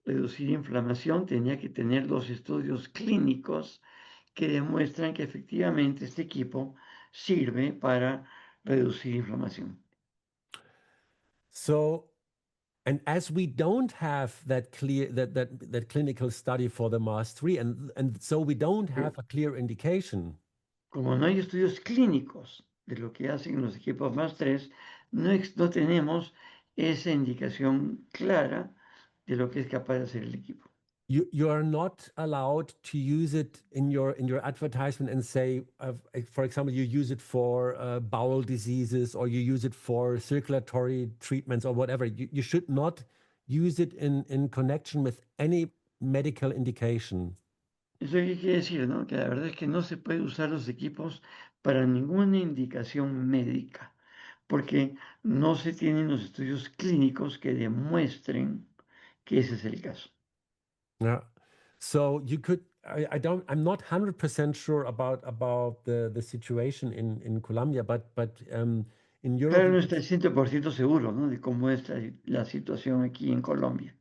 reducir inflamación, tenía que tener 2 estudios clínicos que demuestran que efectivamente este equipo sirve para reducir inflamación. So, and as we don't have that clinical study for the Mars 3, and so we don't have a clear indication. Como no hay estudios clínicos de lo que hacen los equipos Mars 3, no tenemos esa indicación clara de lo que es capaz de hacer el equipo. You are not allowed to use it in your advertisement and say, for example, you use it for bowel diseases or you use it for circulatory treatments or whatever. You should not use it in connection with any medical indication. Eso qué quiere decir, ¿no? Que la verdad es que no se puede usar los equipos para ninguna indicación médica, porque no se tienen los estudios clínicos que demuestren que ese es el caso. Yeah. So you could, I'm not 100% sure about the situation in Colombia, but in Europe, Claro, no está 100% seguro, ¿no? De cómo es la situación aquí en Colombia.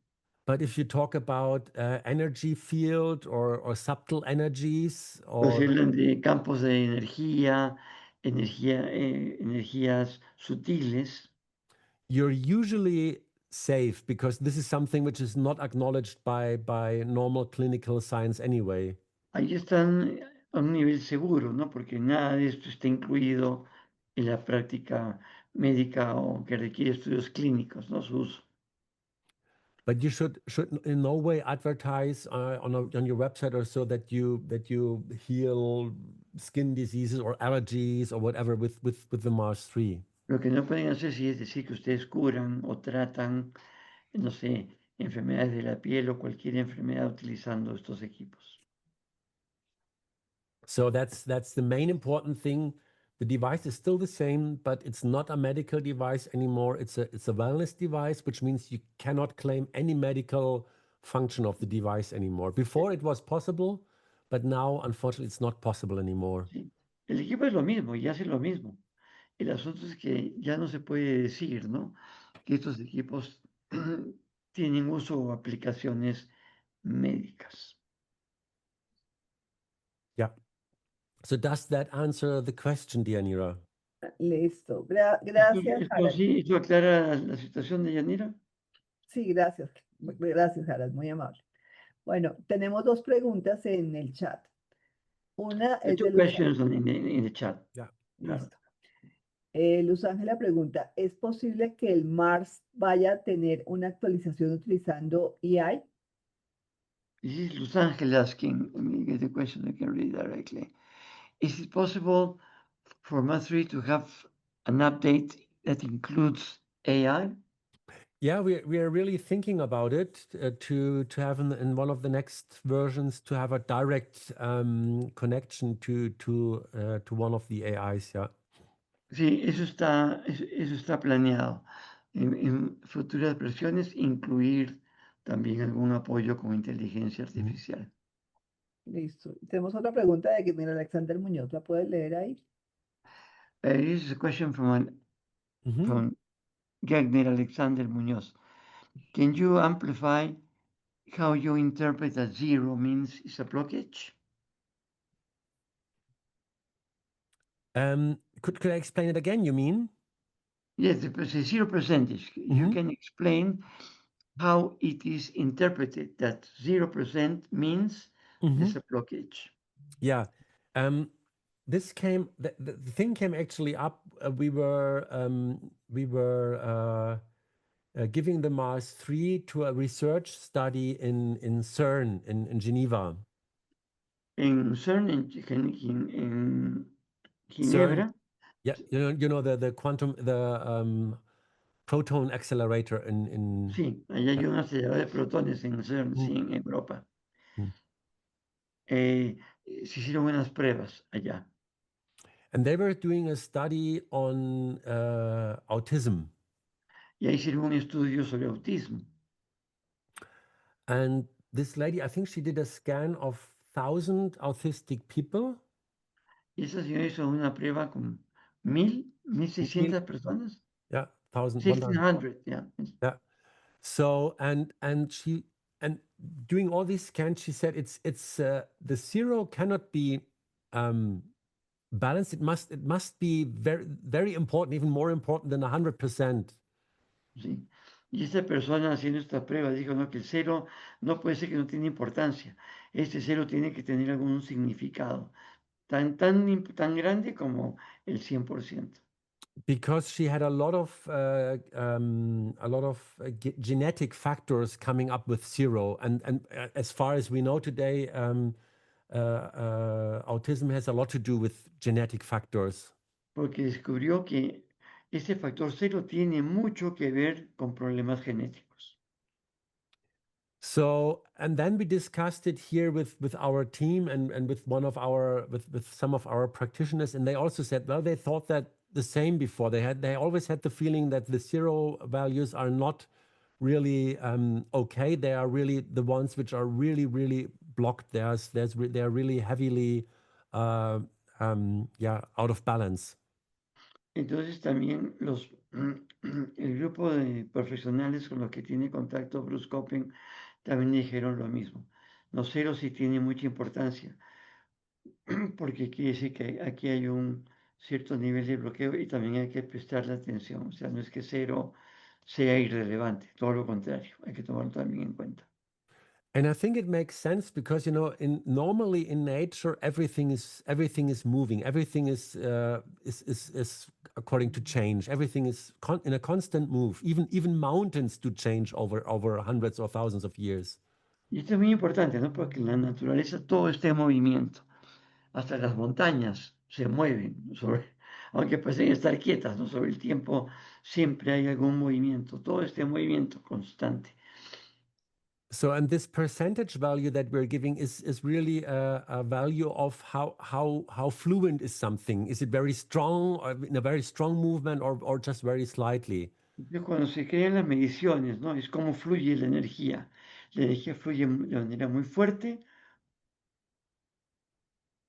but if you talk about energy field or subtle energies Pues or hablan de campos de energías sutiles. you're usually safe because this is something which is not acknowledged by normal clinical science anyway. Ahí están a un nivel seguro, ¿no? Porque nada de esto está incluido en la práctica médica o que requiere estudios clínicos, ¿no? Su uso. But you should in no way advertise on your website or so that you heal skin diseases or allergies or whatever with the Mars 3. Lo que no pueden hacer sí es decir que ustedes curan o tratan, no sé, enfermedades de la piel o cualquier enfermedad utilizando estos equipos. So that's the main important thing. The device is still the same, but it's not a medical device anymore. It's a wellness device, which means you cannot claim any medical function of the device anymore. Before it was possible, but now unfortunately it's not possible anymore. ¿Sí? El equipo es lo mismo y hace lo mismo. El asunto es que ya no se puede decir, ¿no? Que estos equipos tienen uso o aplicaciones médicas. Yeah. So does that answer the question, Dianira? Listo. Gracias, ¿Esto Harald. sí, esto aclara la situación de Yanira? Sí, gracias. Gracias, Harald. Muy amable. Bueno, tenemos dos preguntas en el chat. Una There are es two de Luz. questions in the chat. Yeah. Listo. Luz Ángela pregunta, ¿es posible que el Mars vaya a tener una actualización utilizando AI? This is Los Angeles asking. Let me get the question, I can read directly. Is it possible for Mars 3 to have an update that includes AI? Yeah, we are really thinking about it to have in one of the next versions to have a direct connection to one of the AIs. Yeah. Sí, eso está planeado. En futuras versiones, incluir también algún apoyo con inteligencia artificial. Listo. Tenemos otra pregunta de Guillermo Alexander Muñoz. ¿La puedes leer ahí? This is a question from Gagner Alexander Muñoz. Can you amplify how you interpret that zero means it's a blockage? Could I explain it again? You mean? Yes, the 0%. You can explain how it is interpreted that 0% means there's a blockage. Yeah. This came. The thing came actually up. We were giving the Mars 3 to a research study in CERN in Geneva. En CERN, en Ginebra. CERN, yeah, you know the quantum proton accelerator in Sí, allá hay un acelerador de protones en CERN, sí, en Europa. Se hicieron unas pruebas allá. and they were doing a study on autism. Y ahí hicieron un estudio sobre autismo. And this lady, I think she did a scan of 1,000 autistic people. Y esa señora hizo una prueba con 1,600 personas. Yeah, 1,000, 1,600, yeah. Yeah. So and doing all these scans, she said it's the zero cannot be balanced. It must be very very important, even more important than 100%. Sí. Y esta persona haciendo esta prueba dijo, no, que el cero no puede ser que no tiene importancia. Este cero tiene que tener algún significado tan grande como el 100%. because she had a lot of genetic factors coming up with zero, and as far as we know today, autism has a lot to do with genetic factors. Porque descubrió que ese factor cero tiene mucho que ver con problemas genéticos. So, and then we discussed it here with our team and with with some of our practitioners, and they also said, well, they thought that the same before. They always had the feeling that the zero values are not really okay. They are really the ones which are really blocked. They are really heavily out of balance. Entonces también el grupo de profesionales con los que tiene contacto Bruce Copen también dijeron lo mismo. Los ceros sí tienen mucha importancia, porque quiere decir que aquí hay un cierto nivel de bloqueo y también hay que prestarle atención. O sea, no es que cero sea irrelevante, todo lo contrario, hay que tomarlo también en cuenta. And I think it makes sense because, you know, normally in nature everything is moving, everything is according to change, everything is in a constant move. Even mountains do change over hundreds or thousands of years. Y esto es muy importante, ¿no? Porque en la naturaleza todo está en movimiento. Hasta las montañas se mueven, aunque parecen estar quietas, ¿no? Sobre el tiempo siempre hay algún movimiento, todo está en movimiento constante. So, and this percentage value that we're giving is really a value of how fluent is something. Is it very strong, or in a very strong movement, or just very slightly? Entonces, cuando se crean las mediciones, ¿no? Es cómo fluye la energía. La energía fluye de manera muy fuerte,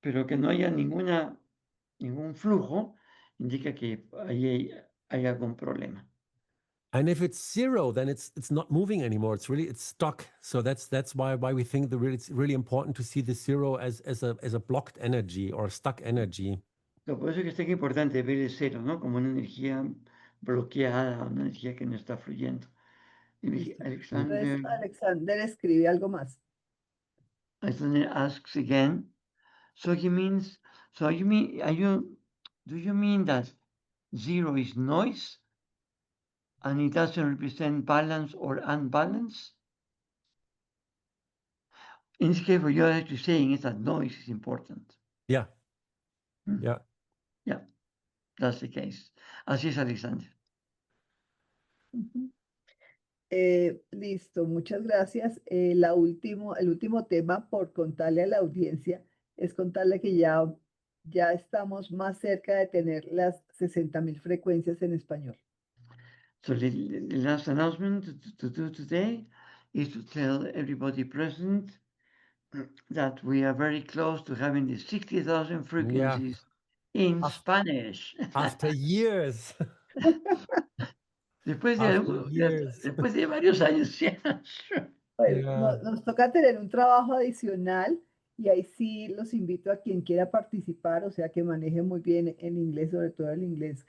pero que no haya ningún flujo, indica que ahí hay algún problema. And if it's zero, then it's not moving anymore. It's stuck. So that's why we think it's really important to see the zero as a blocked energy or stuck energy. Por eso es que es tan importante ver el cero, ¿no? Como una energía bloqueada, una energía que no está fluyendo. Y Listo. Alexander, Entonces, Alexander escribe algo más. Alexander asks again. So do you mean that zero is noise and it doesn't represent balance or unbalance? In this case, what you're actually saying is that noise is important. Yeah. Mm. Yeah. Yeah, that's the case. Así es, Alexander. Ujú. Listo, muchas gracias. El último tema por contarle a la audiencia es contarle que ya estamos más cerca de tener las 60.000 frecuencias en español. So the last announcement to do today is to tell everybody present that we are very close to having the 60,000 frequencies in Spanish. After years. Después After years. después de varios años ya. Bueno, Yeah. nos toca tener un trabajo adicional y ahí sí los invito a quien quiera participar, o sea, que maneje muy bien el inglés, sobre todo el inglés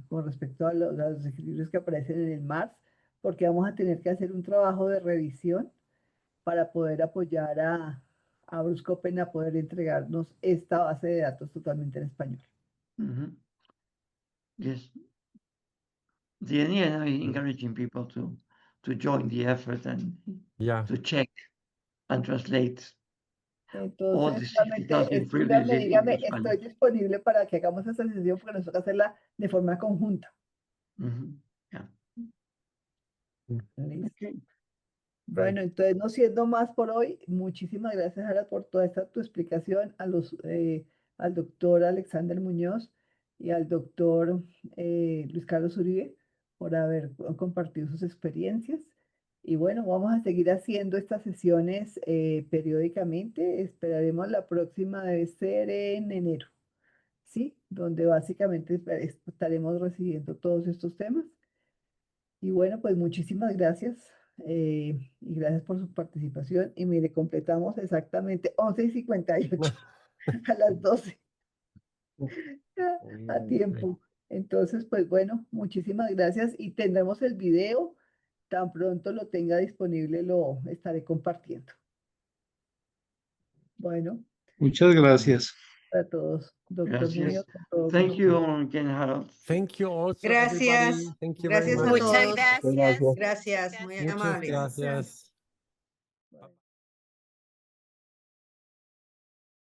con respecto a los equilibrios que aparecen en el MARS, porque vamos a tener que hacer un trabajo de revisión para poder apoyar a Bruce Copen a poder entregarnos esta base de datos totalmente en español. Mhm. Yes. The idea now is encouraging people to join the effort and Yeah. to check and translate all the Entonces, 60,000 solamente escríbame, frequencies in dígame, Spanish. estoy disponible para que hagamos esta sesión porque nos toca hacerla de forma conjunta. Mhm. Yeah. Listo. Okay. Bueno, entonces no siendo más por hoy, muchísimas gracias, Ara, por toda tu explicación, al doctor Alexander Muñoz y al doctor Luis Carlos Uribe por haber compartido sus experiencias. Y bueno, vamos a seguir haciendo estas sesiones periódicamente. Esperaremos la próxima, debe ser en enero, ¿sí? Donde básicamente estaremos recibiendo todos estos temas. Y bueno, pues muchísimas gracias y gracias por su participación. Y mire, completamos exactamente 11:58 a las 12 a tiempo. Entonces, pues bueno, muchísimas gracias y tendremos el video. Tan pronto lo tenga disponible, lo estaré compartiendo. Bueno, Muchas gracias. para todos. Doctor Gracias. Muñoz, con todo Thank gusto. you again, Harold. Thank you also, Gracias. everybody. Thank you very Gracias a much. todos. Muchas gracias. Gracias, muy Muchas amable. gracias.